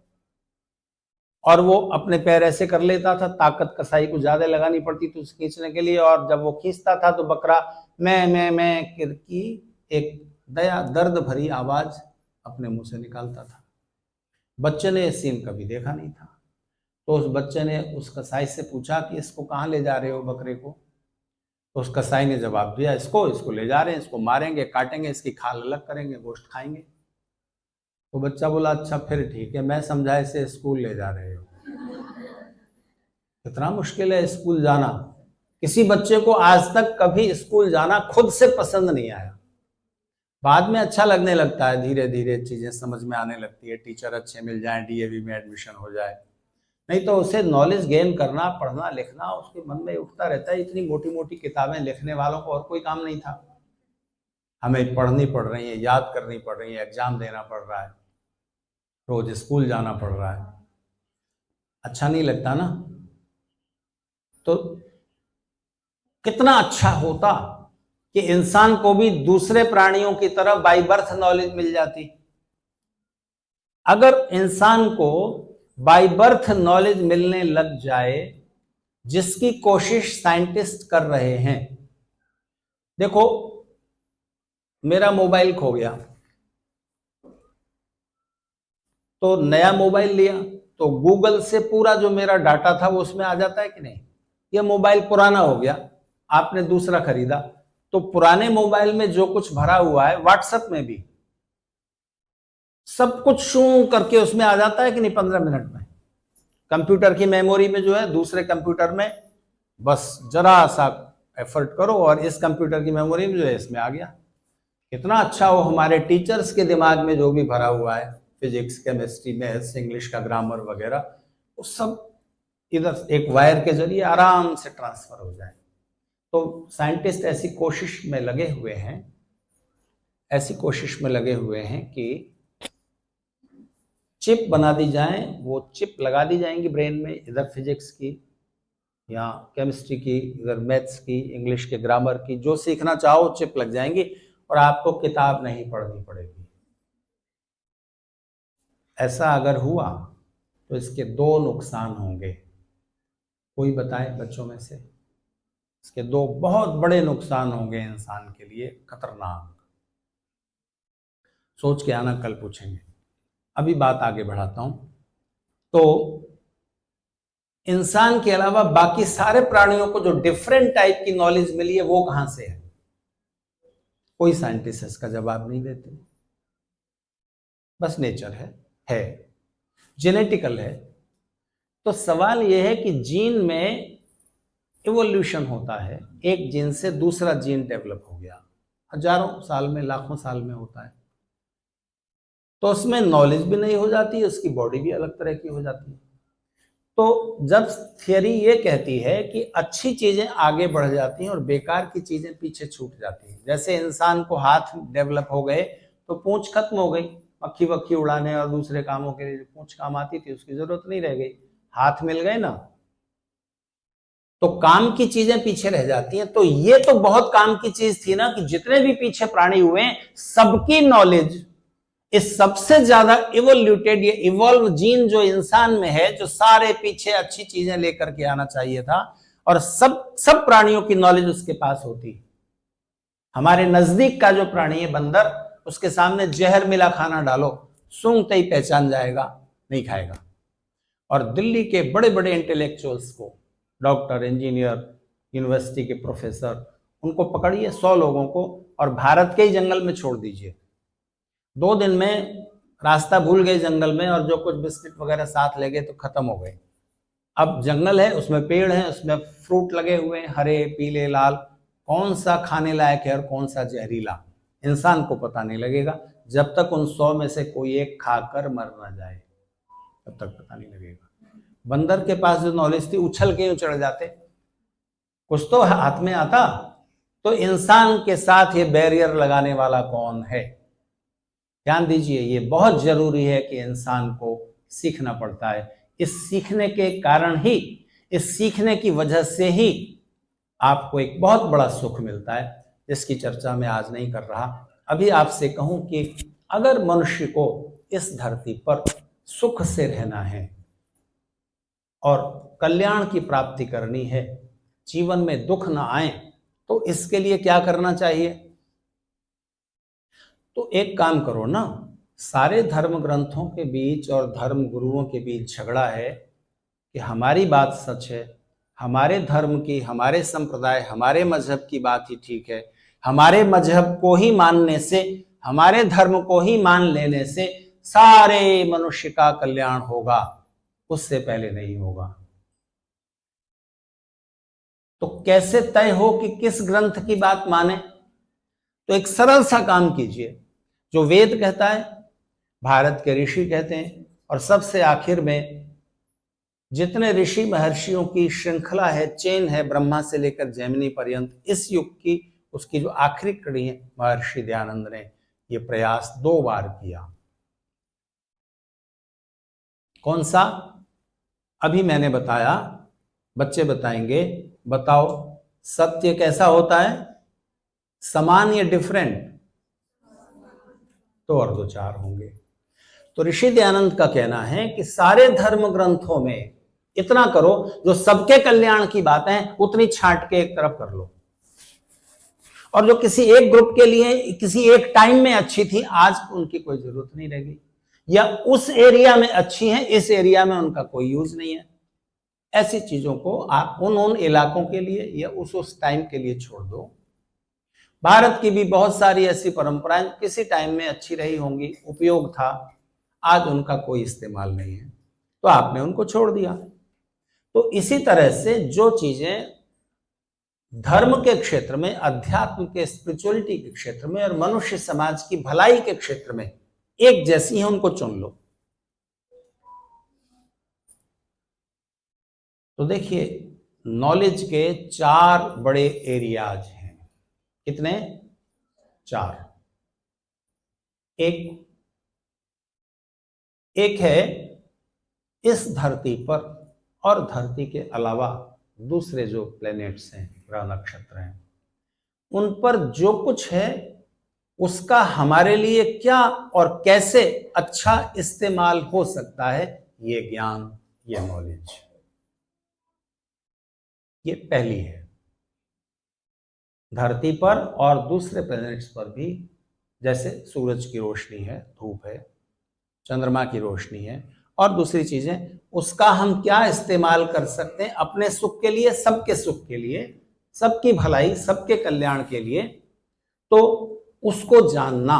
और वो अपने पैर ऐसे कर लेता था, ताकत कसाई को ज्यादा लगानी पड़ती थी उसे खींचने के लिए, और जब वो खींचता था तो बकरा मैं की एक दया दर्द भरी आवाज अपने मुंह से निकालता था। बच्चे ने ये सीन कभी देखा नहीं था, तो उस बच्चे ने उस कसाई से पूछा कि इसको कहाँ ले जा रहे हो बकरे को? तो उस कसाई ने जवाब दिया, इसको ले जा रहे हैं, इसको मारेंगे, काटेंगे, इसकी खाल अलग करेंगे, गोश्त खाएंगे। तो बच्चा बोला, अच्छा फिर ठीक है, मैं समझा इसे स्कूल ले जा रहे हो। कितना मुश्किल है स्कूल जाना। किसी बच्चे को आज तक कभी स्कूल जाना खुद से पसंद नहीं आया, बाद में अच्छा लगने लगता है, धीरे धीरे चीजें समझ में आने लगती है, टीचर अच्छे मिल जाए, डीएवी में एडमिशन हो जाए, नहीं तो उसे नॉलेज गेन करना, पढ़ना लिखना उसके मन में उठता रहता है। इतनी मोटी मोटी किताबें लिखने वालों को और कोई काम नहीं था, हमें पढ़नी पड़ रही है, याद करनी पड़ रही है, एग्जाम देना पड़ रहा है, रोज स्कूल जाना पड़ रहा है, अच्छा नहीं लगता ना। तो कितना अच्छा होता कि इंसान को भी दूसरे प्राणियों की तरह बाय बर्थ नॉलेज मिल जाती। अगर इंसान को बाय बर्थ नॉलेज मिलने लग जाए, जिसकी कोशिश साइंटिस्ट कर रहे हैं। देखो, मेरा मोबाइल खो गया तो नया मोबाइल लिया तो गूगल से पूरा जो मेरा डाटा था वो उसमें आ जाता है कि नहीं। यह मोबाइल पुराना हो गया, आपने दूसरा खरीदा, तो पुराने मोबाइल में जो कुछ भरा हुआ है व्हाट्सएप में भी सब कुछ शू करके उसमें आ जाता है कि नहीं 15 मिनट में। कंप्यूटर की मेमोरी में जो है, दूसरे कंप्यूटर में बस जरा सा एफर्ट करो और इस कंप्यूटर की मेमोरी में जो है इसमें आ गया। कितना अच्छा हो, हमारे टीचर्स के दिमाग में जो भी भरा हुआ है, फिजिक्स, केमिस्ट्री, मैथ्स, इंग्लिश का ग्रामर वगैरह, वो सब इधर एक वायर के जरिए आराम से ट्रांसफर हो जाए। तो साइंटिस्ट ऐसी कोशिश में लगे हुए हैं, कि चिप बना दी जाए, वो चिप लगा दी जाएंगी ब्रेन में, इधर फिजिक्स की या केमिस्ट्री की, इधर मैथ्स की, इंग्लिश के ग्रामर की, जो सीखना चाहो चिप लग जाएंगी और आपको किताब नहीं पढ़नी पड़ेगी। ऐसा अगर हुआ तो इसके दो नुकसान होंगे। कोई बताए बच्चों में से? इसके दो बहुत बड़े नुकसान होंगे इंसान के लिए, खतरनाक। सोच के आना, कल पूछेंगे। अभी बात आगे बढ़ाता हूं। तो इंसान के अलावा बाकी सारे प्राणियों को जो डिफरेंट टाइप की नॉलेज मिली है वो कहां से है? कोई साइंटिस्ट इसका जवाब नहीं देते। बस नेचर है, जेनेटिकल है। तो सवाल यह है कि जीन में इवोल्यूशन होता है, एक जीन से दूसरा जीन डेवलप हो गया, हजारों साल में, लाखों साल में होता है। तो उसमें नॉलेज भी नहीं हो जाती, उसकी बॉडी भी अलग तरह की हो जाती है। तो जब थियरी ये कहती है कि अच्छी चीजें आगे बढ़ जाती हैं और बेकार की चीजें पीछे छूट जाती हैं, जैसे इंसान को हाथ डेवलप हो गए तो पूंछ खत्म हो गई, मक्खी वक्खी उड़ाने और दूसरे कामों के लिए जो पूंछ काम आती थी उसकी जरूरत नहीं रह गई, हाथ मिल गए ना। तो काम की चीजें पीछे रह जाती हैं। तो ये तो बहुत काम की चीज थी ना कि जितने भी पीछे प्राणी हुए सबकी नॉलेज, इस सबसे ज्यादा इवोल्यूटेड, ये इवॉल्व जीन जो इंसान में है, जो सारे पीछे अच्छी चीजें लेकर के आना चाहिए था, और सब प्राणियों की नॉलेज उसके पास होती। हमारे नजदीक का जो प्राणी है बंदर, उसके सामने जहर मिला खाना डालो, सूंघते ही पहचान जाएगा, नहीं खाएगा। और दिल्ली के बड़े बड़े इंटेलेक्चुअल्स को, डॉक्टर, इंजीनियर, यूनिवर्सिटी के प्रोफेसर, उनको पकड़िए 100 लोगों को और भारत के ही जंगल में छोड़ दीजिए। 2 दिन में रास्ता भूल गए जंगल में, और जो कुछ बिस्किट वगैरह साथ ले गए तो खत्म हो गए। अब जंगल है, उसमें पेड़ है, उसमें फ्रूट लगे हुए हैं, हरे, पीले, लाल, कौन सा खाने लायक है और कौन सा जहरीला, इंसान को पता नहीं लगेगा जब तक उन 100 में से कोई एक खाकर मर ना जाए, तब तक पता नहीं लगेगा। बंदर के पास जो नॉलेज थी, उछल के चढ़ जाते, कुछ तो हाथ में आता। तो इंसान के साथ ये बैरियर लगाने वाला कौन है? ध्यान दीजिए, ये बहुत जरूरी है कि इंसान को सीखना पड़ता है। इस सीखने के कारण ही, इस सीखने की वजह से ही आपको एक बहुत बड़ा सुख मिलता है, जिसकी चर्चा मैं आज नहीं कर रहा। अभी आपसे कहूं कि अगर मनुष्य को इस धरती पर सुख से रहना है और कल्याण की प्राप्ति करनी है, जीवन में दुख ना आए, तो इसके लिए क्या करना चाहिए? तो एक काम करो ना, सारे धर्म ग्रंथों के बीच और धर्म गुरुओं के बीच झगड़ा है कि हमारी बात सच है, हमारे धर्म की, हमारे संप्रदाय, हमारे मजहब की बात ही ठीक है, हमारे मजहब को ही मानने से, हमारे धर्म को ही मान लेने से सारे मनुष्य का कल्याण होगा, उससे पहले नहीं होगा। तो कैसे तय हो कि किस ग्रंथ की बात माने? तो एक सरल सा काम कीजिए, जो वेद कहता है, भारत के ऋषि कहते हैं, और सबसे आखिर में जितने ऋषि महर्षियों की श्रृंखला है, चेन है, ब्रह्मा से लेकर जैमिनी पर्यंत, इस युग की, उसकी जो आखिरी कड़ी है, महर्षि दयानंद ने यह प्रयास 2 बार किया। कौन सा? अभी मैंने बताया, बच्चे बताएंगे। बताओ, सत्य कैसा होता है, समान या डिफरेंट? तो और दो चार होंगे। तो ऋषि दयानंद का कहना है कि सारे धर्म ग्रंथों में इतना करो, जो सबके कल्याण की बातें हैं उतनी छांट के एक तरफ कर लो, और जो किसी एक ग्रुप के लिए किसी एक टाइम में अच्छी थी, आज उनकी कोई जरूरत नहीं रहेगी, या उस एरिया में अच्छी है, इस एरिया में उनका कोई यूज नहीं है। ऐसी चीजों को आप उन इलाकों के लिए या उस टाइम के लिए छोड़ दो। भारत की भी बहुत सारी ऐसी परंपराएं किसी टाइम में अच्छी रही होंगी, उपयोग था, आज उनका कोई इस्तेमाल नहीं है, तो आपने उनको छोड़ दिया। तो इसी तरह से जो चीजें धर्म के क्षेत्र में, अध्यात्म के, स्पिरिचुअलिटी के क्षेत्र में और मनुष्य समाज की भलाई के क्षेत्र में एक जैसी है, उनको चुन लो। तो देखिए, नॉलेज के 4 बड़े एरियाज हैं। कितने? 4। एक है इस धरती पर और धरती के अलावा दूसरे जो प्लैनेट्स हैं, ग्रह नक्षत्र हैं, उन पर जो कुछ है उसका हमारे लिए क्या और कैसे अच्छा इस्तेमाल हो सकता है, ये ज्ञान, ये नॉलेज, ये पहली है। धरती पर और दूसरे प्लैनेट्स पर भी, जैसे सूरज की रोशनी है, धूप है, चंद्रमा की रोशनी है और दूसरी चीजें, उसका हम क्या इस्तेमाल कर सकते हैं अपने सुख के लिए, सबके सुख के लिए, सबकी भलाई, सबके कल्याण के लिए, तो उसको जानना।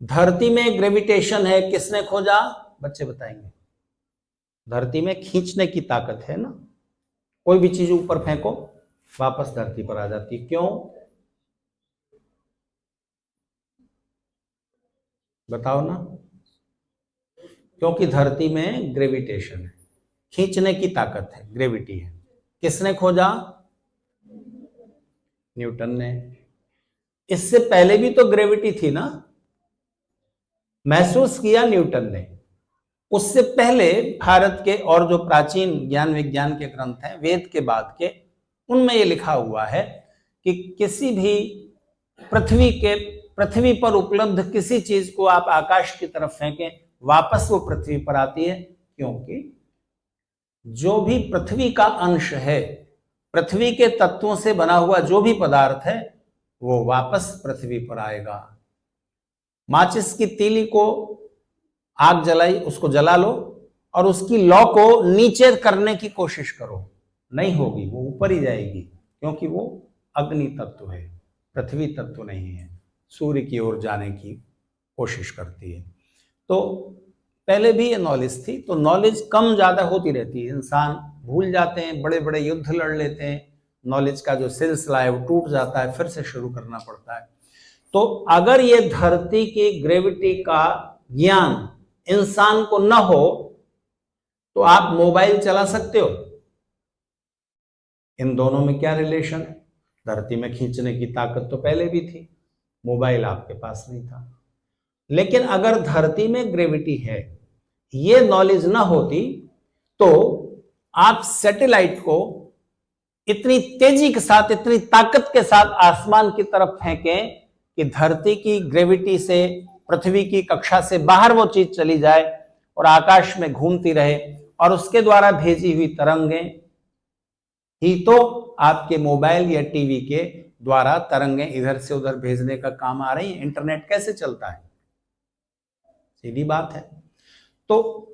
धरती में ग्रेविटेशन है, किसने खोजा? बच्चे बताएंगे। धरती में खींचने की ताकत है ना, कोई भी चीज ऊपर फेंको वापस धरती पर आ जाती है। क्यों? बताओ ना। क्योंकि धरती में ग्रेविटेशन है, खींचने की ताकत है, ग्रेविटी है। किसने खोजा? न्यूटन ने। इससे पहले भी तो ग्रेविटी थी ना, महसूस किया न्यूटन ने। उससे पहले भारत के और जो प्राचीन ज्ञान विज्ञान के ग्रंथ हैं, वेद के बाद के, उनमें ये लिखा हुआ है कि किसी भी पृथ्वी पर उपलब्ध किसी चीज को आप आकाश की तरफ फेंकें, वापस वो पृथ्वी पर आती है। क्योंकि जो भी पृथ्वी का अंश है, पृथ्वी के तत्वों से बना हुआ जो भी पदार्थ है, वो वापस पृथ्वी पर आएगा। माचिस की तीली को आग जलाई, उसको जला लो और उसकी लौ को नीचे करने की कोशिश करो, नहीं होगी, वो ऊपर ही जाएगी, क्योंकि वो अग्नि तत्व है, पृथ्वी तत्व नहीं है, सूर्य की ओर जाने की कोशिश करती है। तो पहले भी ये नॉलेज थी, तो नॉलेज कम ज्यादा होती रहती है, इंसान भूल जाते हैं, बड़े बड़े युद्ध लड़ लेते हैं, नॉलेज का जो सिलसिला है वो टूट जाता है, फिर से शुरू करना पड़ता है। तो अगर ये धरती की ग्रेविटी का ज्ञान इंसान को न हो तो आप मोबाइल चला सकते हो? इन दोनों में क्या रिलेशन है? धरती में खींचने की ताकत तो पहले भी थी, मोबाइल आपके पास नहीं था। लेकिन अगर धरती में ग्रेविटी है, ये नॉलेज ना होती, तो आप सैटेलाइट को इतनी तेजी के साथ, इतनी ताकत के साथ आसमान की तरफ फेंकें कि धरती की ग्रेविटी से, पृथ्वी की कक्षा से बाहर वो चीज चली जाए और आकाश में घूमती रहे, और उसके द्वारा भेजी हुई तरंगें ही तो आपके मोबाइल या टीवी के द्वारा तरंगें इधर से उधर भेजने का काम आ रही है। इंटरनेट कैसे चलता है? सीधी बात है। तो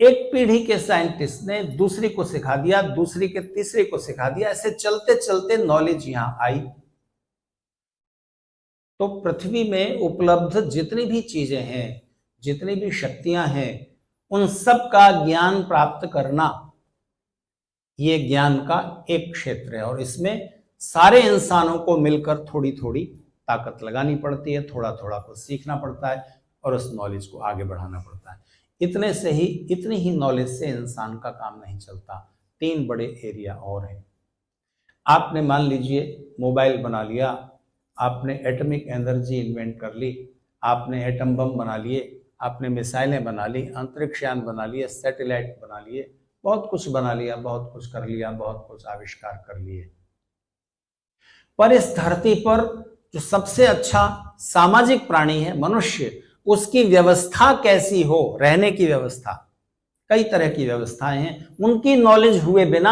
एक पीढ़ी के साइंटिस्ट ने दूसरी को सिखा दिया, दूसरी के तीसरे को सिखा दिया, ऐसे चलते चलते नॉलेज यहां आई। तो पृथ्वी में उपलब्ध जितनी भी चीजें हैं, जितनी भी शक्तियां हैं, उन सब का ज्ञान प्राप्त करना, ये ज्ञान का एक क्षेत्र है, और इसमें सारे इंसानों को मिलकर थोड़ी थोड़ी ताकत लगानी पड़ती है, थोड़ा थोड़ा कुछ सीखना पड़ता है और उस नॉलेज को आगे बढ़ाना पड़ता है। इतने से ही, इतनी ही नॉलेज से इंसान का काम नहीं चलता। 3 बड़े एरिया और हैं। आपने मान लीजिए मोबाइल बना लिया, आपने एटॉमिक एनर्जी इन्वेंट कर ली, आपने एटम बम बना लिए, आपने मिसाइलें बना ली, अंतरिक्ष यान बना लिए, सैटेलाइट बना लिए, बहुत कुछ बना लिया, बहुत कुछ कर लिया, बहुत कुछ आविष्कार कर लिए, पर इस धरती पर जो सबसे अच्छा सामाजिक प्राणी है मनुष्य, उसकी व्यवस्था कैसी हो, रहने की व्यवस्था, कई तरह की व्यवस्थाएं हैं, उनकी नॉलेज हुए बिना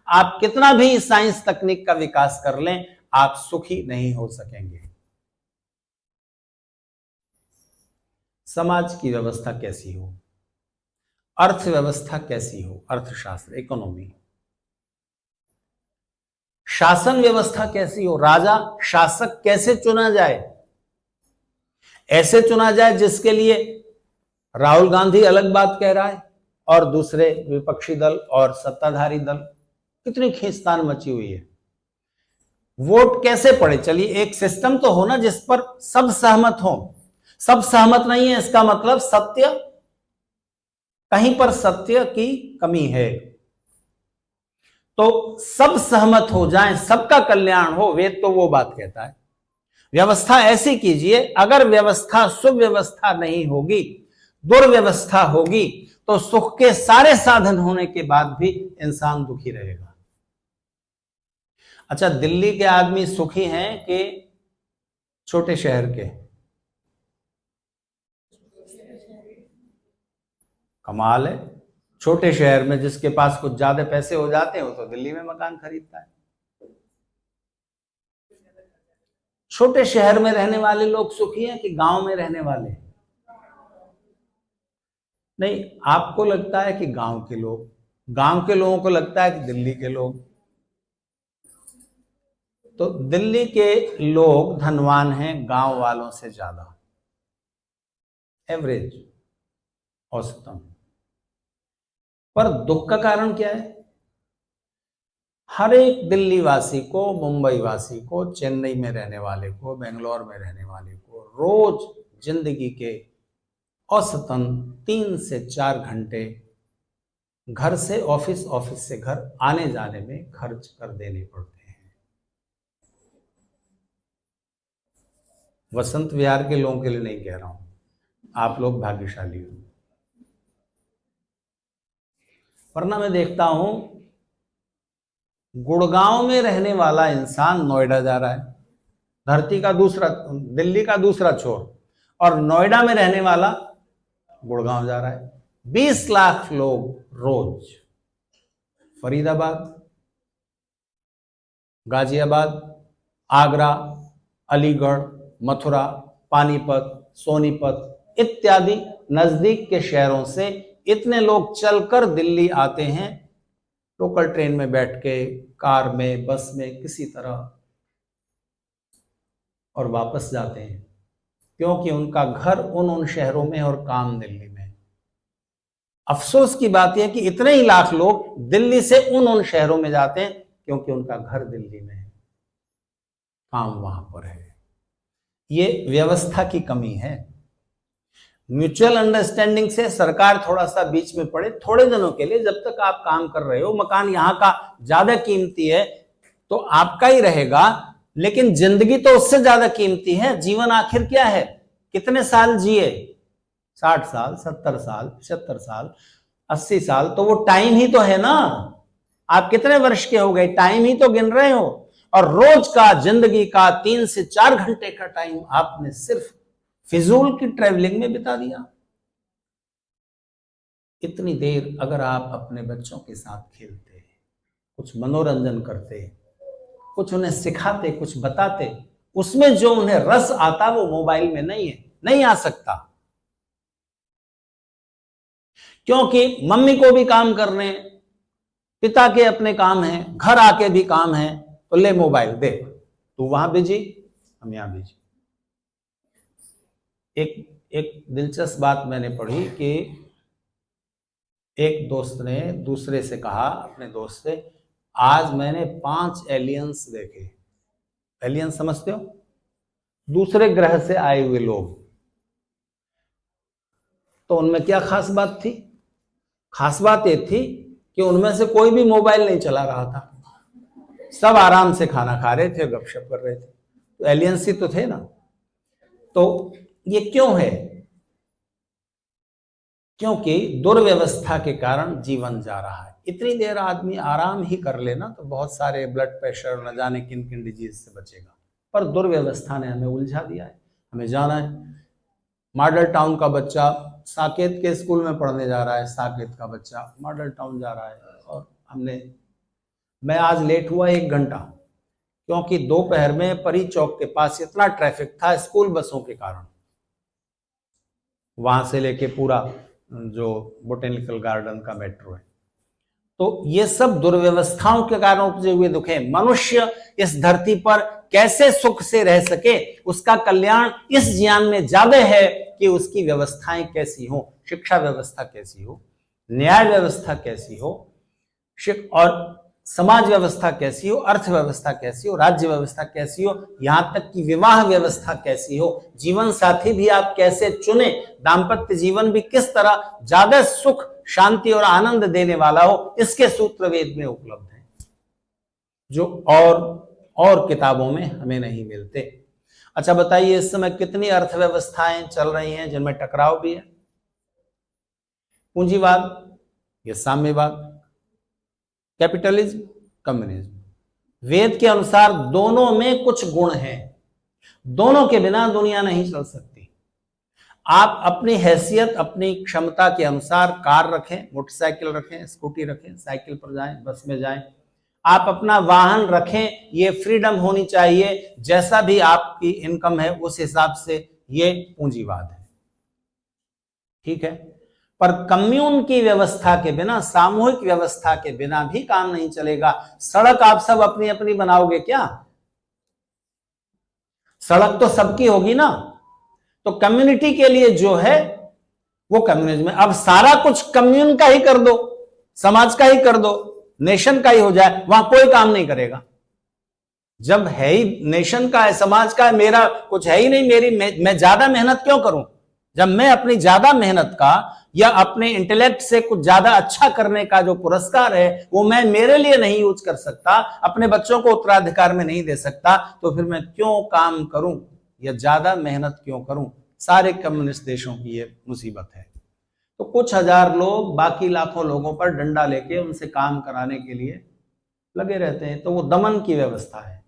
आप कितना भी साइंस तकनीक का विकास कर लें, आप सुखी नहीं हो सकेंगे। समाज की व्यवस्था कैसी हो, अर्थव्यवस्था कैसी हो, अर्थशास्त्र, इकोनॉमी, शासन व्यवस्था कैसी हो, राजा शासक कैसे चुना जाए, ऐसे चुना जाए जिसके लिए राहुल गांधी अलग बात कह रहा है और दूसरे विपक्षी दल और सत्ताधारी दल, कितनी खींचतान मची हुई है। वोट कैसे पड़े, चलिए एक सिस्टम तो हो ना जिस पर सब सहमत हो। सब सहमत नहीं है इसका मतलब सत्य, कहीं पर सत्य की कमी है। तो सब सहमत हो जाएं, सबका कल्याण हो, वेद तो वो बात कहता है। व्यवस्था ऐसी कीजिए, अगर व्यवस्था सुव्यवस्था नहीं होगी, दुर्व्यवस्था होगी, तो सुख के सारे साधन होने के बाद भी इंसान दुखी रहेगा। अच्छा, दिल्ली के आदमी सुखी हैं कि छोटे शहर के? कमाल है, छोटे शहर में जिसके पास कुछ ज्यादा पैसे हो जाते हैं वो तो दिल्ली में मकान खरीदता है। छोटे शहर में रहने वाले लोग सुखी हैं कि गांव में रहने वाले? नहीं, आपको लगता है कि गांव के लोग, गांव के लोगों को लगता है कि दिल्ली के लोग। तो दिल्ली के लोग धनवान हैं गांव वालों से ज्यादा, एवरेज, औसतन। पर दुख का कारण क्या है? हर एक दिल्ली वासी को, मुंबई वासी को, चेन्नई में रहने वाले को, बेंगलोर में रहने वाले को रोज जिंदगी के औसतन 3 से 4 घंटे घर से ऑफिस, ऑफिस से घर आने जाने में खर्च कर देने पड़ते हैं। वसंत विहार के लोगों के लिए नहीं कह रहा हूं, आप लोग भाग्यशाली हो। वरना मैं देखता हूं गुड़गांव में रहने वाला इंसान नोएडा जा रहा है, धरती का दूसरा, दिल्ली का दूसरा छोर, और नोएडा में रहने वाला गुड़गांव जा रहा है। 20 लाख लोग रोज फरीदाबाद, गाजियाबाद, आगरा, अलीगढ़, मथुरा, पानीपत, सोनीपत इत्यादि नजदीक के शहरों से इतने लोग चलकर दिल्ली आते हैं, लोकल ट्रेन में बैठ के, कार में, बस में, किसी तरह, और वापस जाते हैं, क्योंकि उनका घर उन शहरों में और काम दिल्ली में। अफसोस की बात यह कि इतने ही लाख लोग दिल्ली से उन शहरों में जाते हैं क्योंकि उनका घर दिल्ली में है, काम वहां पर है। ये व्यवस्था की कमी है। म्यूचुअल अंडरस्टैंडिंग से सरकार थोड़ा सा बीच में पड़े थोड़े दिनों के लिए, जब तक आप काम कर रहे हो, मकान यहां का ज्यादा कीमती है तो आपका ही रहेगा, लेकिन जिंदगी तो उससे ज्यादा कीमती है। जीवन आखिर क्या है, कितने साल जिए, 60 साल, 70 साल, 75 साल, 80 साल, तो वो टाइम ही तो है ना। आप कितने वर्ष के हो गए, टाइम ही तो गिन रहे हो, और रोज का जिंदगी का 3 से 4 घंटे का टाइम आपने सिर्फ फिजूल की ट्रैवलिंग में बिता दिया। इतनी देर अगर आप अपने बच्चों के साथ खेलते, कुछ मनोरंजन करते, कुछ उन्हें सिखाते, कुछ बताते, उसमें जो उन्हें रस आता वो मोबाइल में नहीं है, नहीं आ सकता। क्योंकि मम्मी को भी काम करने, पिता के अपने काम हैं, घर आके भी काम है, तो ले मोबाइल दे, तू वहां बिजी, हम यहां बिजी। एक दिलचस्प बात मैंने पढ़ी कि एक दोस्त ने दूसरे से कहा, अपने दोस्त से, आज मैंने 5 एलियंस देखे। एलियंस समझते हो, दूसरे ग्रह से आए हुए लोग। तो उनमें क्या खास बात थी? खास बात यह थी कि उनमें से कोई भी मोबाइल नहीं चला रहा था, सब आराम से खाना खा रहे थे, गपशप कर रहे थे। तो एलियंस ही तो थे ना। तो ये क्यों है? क्योंकि दुर्व्यवस्था के कारण जीवन जा रहा है। इतनी देर आदमी आराम ही कर लेना तो बहुत सारे ब्लड प्रेशर न जाने किन किन डिजीज से बचेगा। पर दुर्व्यवस्था ने हमें उलझा दिया है। हमें जाना है, मॉडल टाउन का बच्चा साकेत के स्कूल में पढ़ने जा रहा है, साकेत का बच्चा मॉडल टाउन जा रहा है, और मैं आज लेट हुआ 1 घंटा, क्योंकि दोपहर में परी चौक के पास इतना ट्रैफिक था स्कूल बसों के कारण। वहां से लेके पूरा जो बोटेनिकल गार्डन का मेट्रो है, तो ये सब दुर्व्यवस्थाओं के कारण उपजे हुए दुख हैं। मनुष्य इस धरती पर कैसे सुख से रह सके, उसका कल्याण इस ज्ञान में ज्यादा है कि उसकी व्यवस्थाएं कैसी हो, शिक्षा व्यवस्था कैसी हो, न्याय व्यवस्था कैसी हो, और समाज व्यवस्था कैसी हो, अर्थव्यवस्था कैसी हो, राज्य व्यवस्था कैसी हो, यहां तक कि विवाह व्यवस्था कैसी हो, जीवन साथी भी आप कैसे चुने, दाम्पत्य जीवन भी किस तरह ज्यादा सुख, शांति और आनंद देने वाला हो, इसके सूत्र वेद में उपलब्ध हैं, जो और किताबों में हमें नहीं मिलते। अच्छा बताइए, इस समय कितनी अर्थव्यवस्थाएं चल रही हैं जिनमें टकराव भी है? पूंजीवाद या साम्यवाद, कैपिटलिज्म, कम्युनिज्म। वेद के अनुसार दोनों में कुछ गुण हैं, दोनों के बिना दुनिया नहीं चल सकती। आप अपनी हैसियत, अपनी क्षमता के अनुसार कार रखें, मोटरसाइकिल रखें, स्कूटी रखें, साइकिल पर जाएं, बस में जाएं, आप अपना वाहन रखें, ये फ्रीडम होनी चाहिए, जैसा भी आपकी इनकम है उस हिसाब से, ये पूंजीवाद है, ठीक है। पर कम्यून की व्यवस्था के बिना, सामूहिक व्यवस्था के बिना भी काम नहीं चलेगा। सड़क आप सब अपनी अपनी बनाओगे क्या? सड़क तो सबकी होगी ना। तो कम्युनिटी के लिए जो है वो कम्युनिज्म है। अब सारा कुछ कम्यून का ही कर दो, समाज का ही कर दो, नेशन का ही हो जाए, वहां कोई काम नहीं करेगा। जब है ही नेशन का है, समाज का है, मेरा कुछ है ही नहीं, मैं ज्यादा मेहनत क्यों करूं? जब मैं अपनी ज्यादा मेहनत का या अपने इंटेलेक्ट से कुछ ज्यादा अच्छा करने का जो पुरस्कार है वो मैं मेरे लिए नहीं यूज कर सकता, अपने बच्चों को उत्तराधिकार में नहीं दे सकता, तो फिर मैं क्यों काम करूं या ज्यादा मेहनत क्यों करूं? सारे कम्युनिस्ट देशों की ये मुसीबत है। तो कुछ हजार लोग बाकी लाखों लोगों पर डंडा लेके उनसे काम कराने के लिए लगे रहते हैं, तो वो दमन की व्यवस्था है।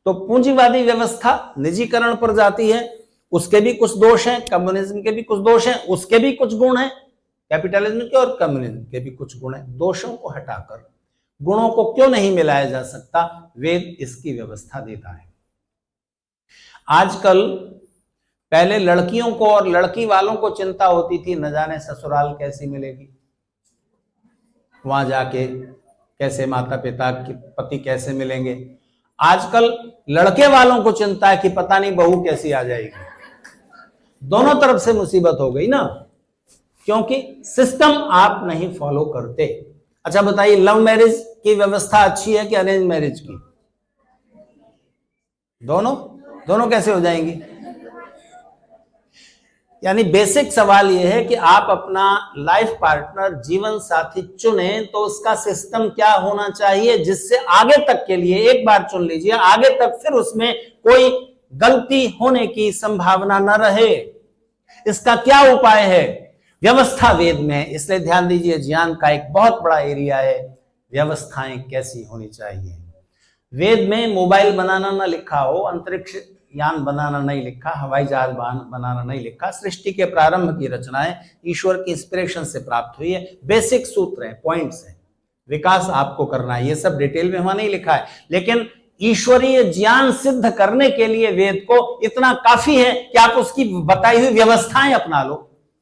तो पूंजीवादी व्यवस्था निजीकरण पर जाती है, उसके भी कुछ दोष हैं, कम्युनिज्म के भी कुछ दोष हैं, उसके भी कुछ गुण हैं, कैपिटलिज्म के और कम्युनिज्म के भी कुछ गुण हैं। दोषों को हटाकर गुणों को क्यों नहीं मिलाया जा सकता? वेद इसकी व्यवस्था देता है। आजकल पहले लड़कियों को और लड़की वालों को चिंता होती थी, न जाने ससुराल कैसी मिलेगी, वहां जाके कैसे माता पिता के पति कैसे मिलेंगे। आजकल लड़के वालों को चिंता है कि पता नहीं बहू कैसी आ जाएगी। दोनों तरफ से मुसीबत हो गई ना, क्योंकि सिस्टम आप नहीं फॉलो करते। अच्छा बताइए, लव मैरिज की व्यवस्था अच्छी है कि अरेंज मैरिज की? दोनों कैसे हो जाएंगी? यानी बेसिक सवाल यह है कि आप अपना लाइफ पार्टनर, जीवन साथी चुने तो उसका सिस्टम क्या होना चाहिए जिससे आगे तक के लिए, एक बार चुन लीजिए, आगे तक फिर उसमें कोई गलती होने की संभावना न रहे। इसका क्या उपाय है? व्यवस्था वेद में है। इसलिए ध्यान दीजिए, ज्ञान का एक बहुत बड़ा एरिया है व्यवस्थाएं कैसी होनी चाहिए। वेद में मोबाइल बनाना ना लिखा हो, अंतरिक्ष यान बनाना नहीं लिखा, हवाई जहाज बनाना नहीं लिखा। सृष्टि के प्रारंभ की रचनाएं ईश्वर की इंस्पिरेशन से प्राप्त हुई है। बेसिक सूत्र है, पॉइंट्स है, विकास आपको करना है, ये सब डिटेल में वहां नहीं लिखा है। लेकिन ईश्वरीय ज्ञान सिद्ध करने के लिए वेद को इतना काफी है कि आप उसकी बताई हुई व्यवस्थाएं अपना लो,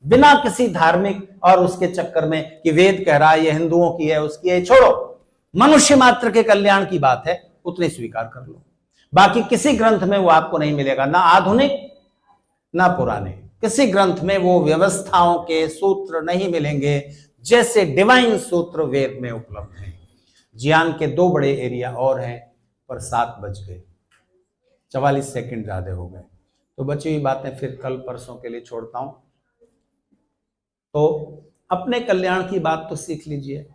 बिना किसी धार्मिक और उसके चक्कर में कि वेद कह रहा है ये हिंदुओं की है, उसकी है, छोड़ो। मनुष्य मात्र के कल्याण की बात है, उतनी स्वीकार कर लो। बाकी किसी ग्रंथ में वो आपको नहीं मिलेगा, ना आधुनिक ना पुराने, किसी ग्रंथ में वो व्यवस्थाओं के सूत्र नहीं मिलेंगे जैसे डिवाइन सूत्र वेद में उपलब्ध हैं। ज्ञान के 2 बड़े एरिया और हैं, पर 7 बज गए, 44 सेकंड ज्यादा हो गए। तो बची हुई बातें फिर कल परसों के लिए छोड़ता हूं। तो अपने कल्याण की बात तो सीख लीजिए,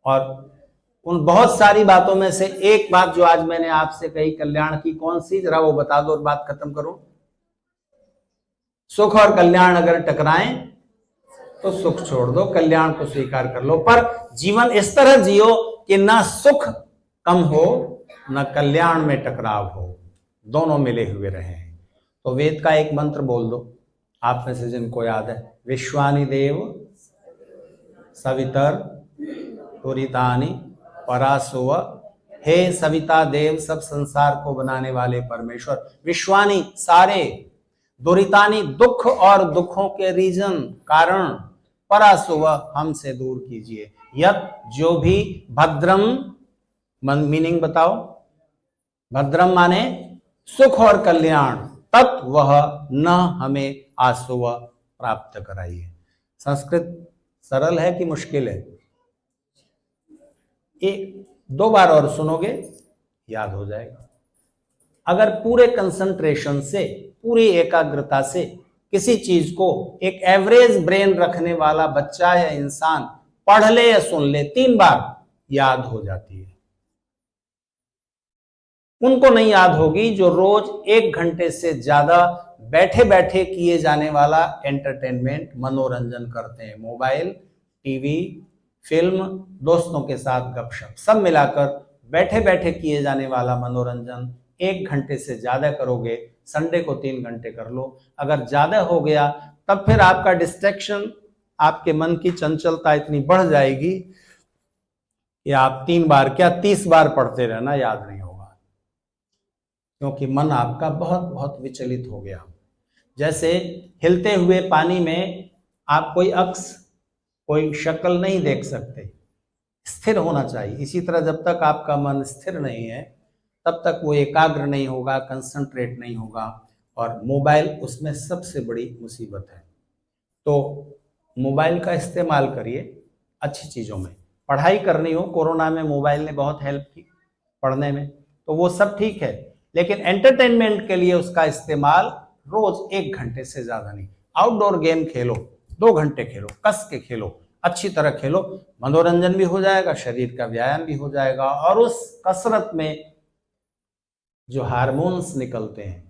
और उन बहुत सारी बातों में से एक बात जो आज मैंने आपसे कही कल्याण की, कौन सी, जरा वो बता दो और बात खत्म करो। सुख और कल्याण अगर टकराएं तो सुख छोड़ दो, कल्याण को स्वीकार कर लो, पर जीवन इस तरह जियो कि ना सुख कम हो न कल्याण में टकराव हो, दोनों मिले हुए रहे। तो वेद का एक मंत्र बोल दो, आप में से जिनको याद है, विश्वानि देव सवितर पुरितानि परासुव। हे सविता देव, सब संसार को बनाने वाले परमेश्वर, विश्वानि सारे, दुरितानि दुख और दुखों के रीजन कारण, परासुव हमसे दूर कीजिए। यत जो भी, भद्रम मीनिंग बताओ, भद्रम माने सुख और कल्याण, तत् वह न हमें आसुव प्राप्त कराइए। संस्कृत सरल है कि मुश्किल है? एक दो बार और सुनोगे याद हो जाएगा। अगर पूरे कंसंट्रेशन से, पूरी एकाग्रता से किसी चीज को एक एवरेज ब्रेन रखने वाला बच्चा या इंसान पढ़ ले या सुन ले, 3 बार याद हो जाती है। उनको नहीं याद होगी जो रोज 1 घंटे से ज्यादा बैठे बैठे किए जाने वाला एंटरटेनमेंट, मनोरंजन करते हैं। मोबाइल, टीवी, फिल्म, दोस्तों के साथ गपशप, सब मिलाकर बैठे बैठे किए जाने वाला मनोरंजन 1 घंटे से ज्यादा करोगे, संडे को 3 घंटे कर लो। अगर ज्यादा हो गया तब फिर आपका डिस्ट्रैक्शन, आपके मन की चंचलता इतनी बढ़ जाएगी कि आप 3 बार क्या 30 बार पढ़ते रहना, याद नहीं होगा, क्योंकि मन आपका बहुत बहुत विचलित हो गया। जैसे हिलते हुए पानी में आप कोई अक्स, कोई शक्ल नहीं देख सकते, स्थिर होना चाहिए। इसी तरह जब तक आपका मन स्थिर नहीं है तब तक वो एकाग्र नहीं होगा, कंसंट्रेट नहीं होगा, और मोबाइल उसमें सबसे बड़ी मुसीबत है। तो मोबाइल का इस्तेमाल करिए अच्छी चीज़ों में। पढ़ाई करनी हो, कोरोना में मोबाइल ने बहुत हेल्प की पढ़ने में, तो वो सब ठीक है, लेकिन एंटरटेनमेंट के लिए उसका इस्तेमाल रोज 1 घंटे से ज़्यादा नहीं। आउटडोर गेम खेलो, 2 घंटे खेलो, कस के खेलो, अच्छी तरह खेलो, मनोरंजन भी हो जाएगा, शरीर का व्यायाम भी हो जाएगा, और उस कसरत में जो हार्मोन्स निकलते हैं,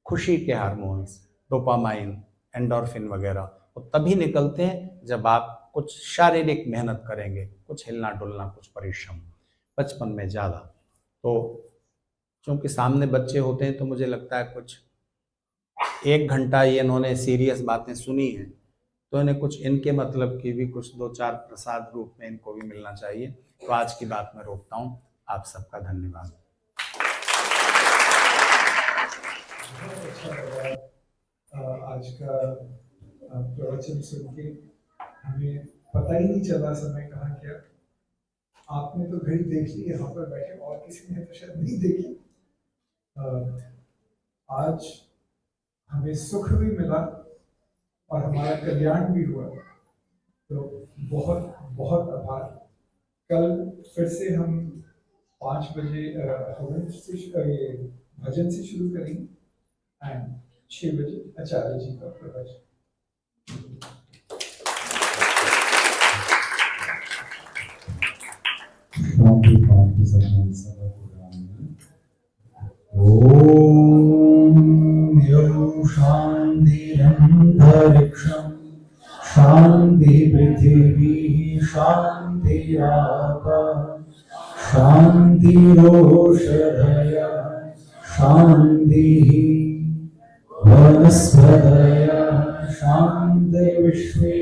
खुशी के हार्मोन्स, डोपामाइन, एंडोर्फिन वगैरह, वो तभी निकलते हैं जब आप कुछ शारीरिक मेहनत करेंगे, कुछ हिलना डुलना, कुछ परिश्रम, बचपन में ज़्यादा। तो क्योंकि सामने बच्चे होते हैं तो मुझे लगता है कुछ 1 घंटा ये इन्होंने सीरियस बातें सुनी हैं, तो इन्हें कुछ इनके मतलब की भी कुछ 2-4 प्रसाद रूप में इनको भी मिलना चाहिए। तो आज की बात मैं रोकता हूँ। आप सबका धन्यवाद।
आज का प्रवचन सुन के हमें पता ही नहीं चला समय कहाँ गया। आपने तो घड़ी देख ली यहाँ पर बैठे, और किसी ने तो शायद नहीं देखी। आज हमें सुख भी मिला और हमारा कल्याण भी हुआ, तो बहुत बहुत आभार। कल फिर से हम 5 बजे भजन से शुरू करेंगे एंड 6 बजे आचार्य जी का प्रवचन।
ओम यो शांतिरंतरिक्षं शांति पृथिवी शांतिराप शांतिरोषधय शांतिः वनस्पतयः शांतिर्विश्वे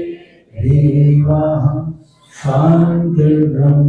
देवाः शांतिर्ब्रह्म।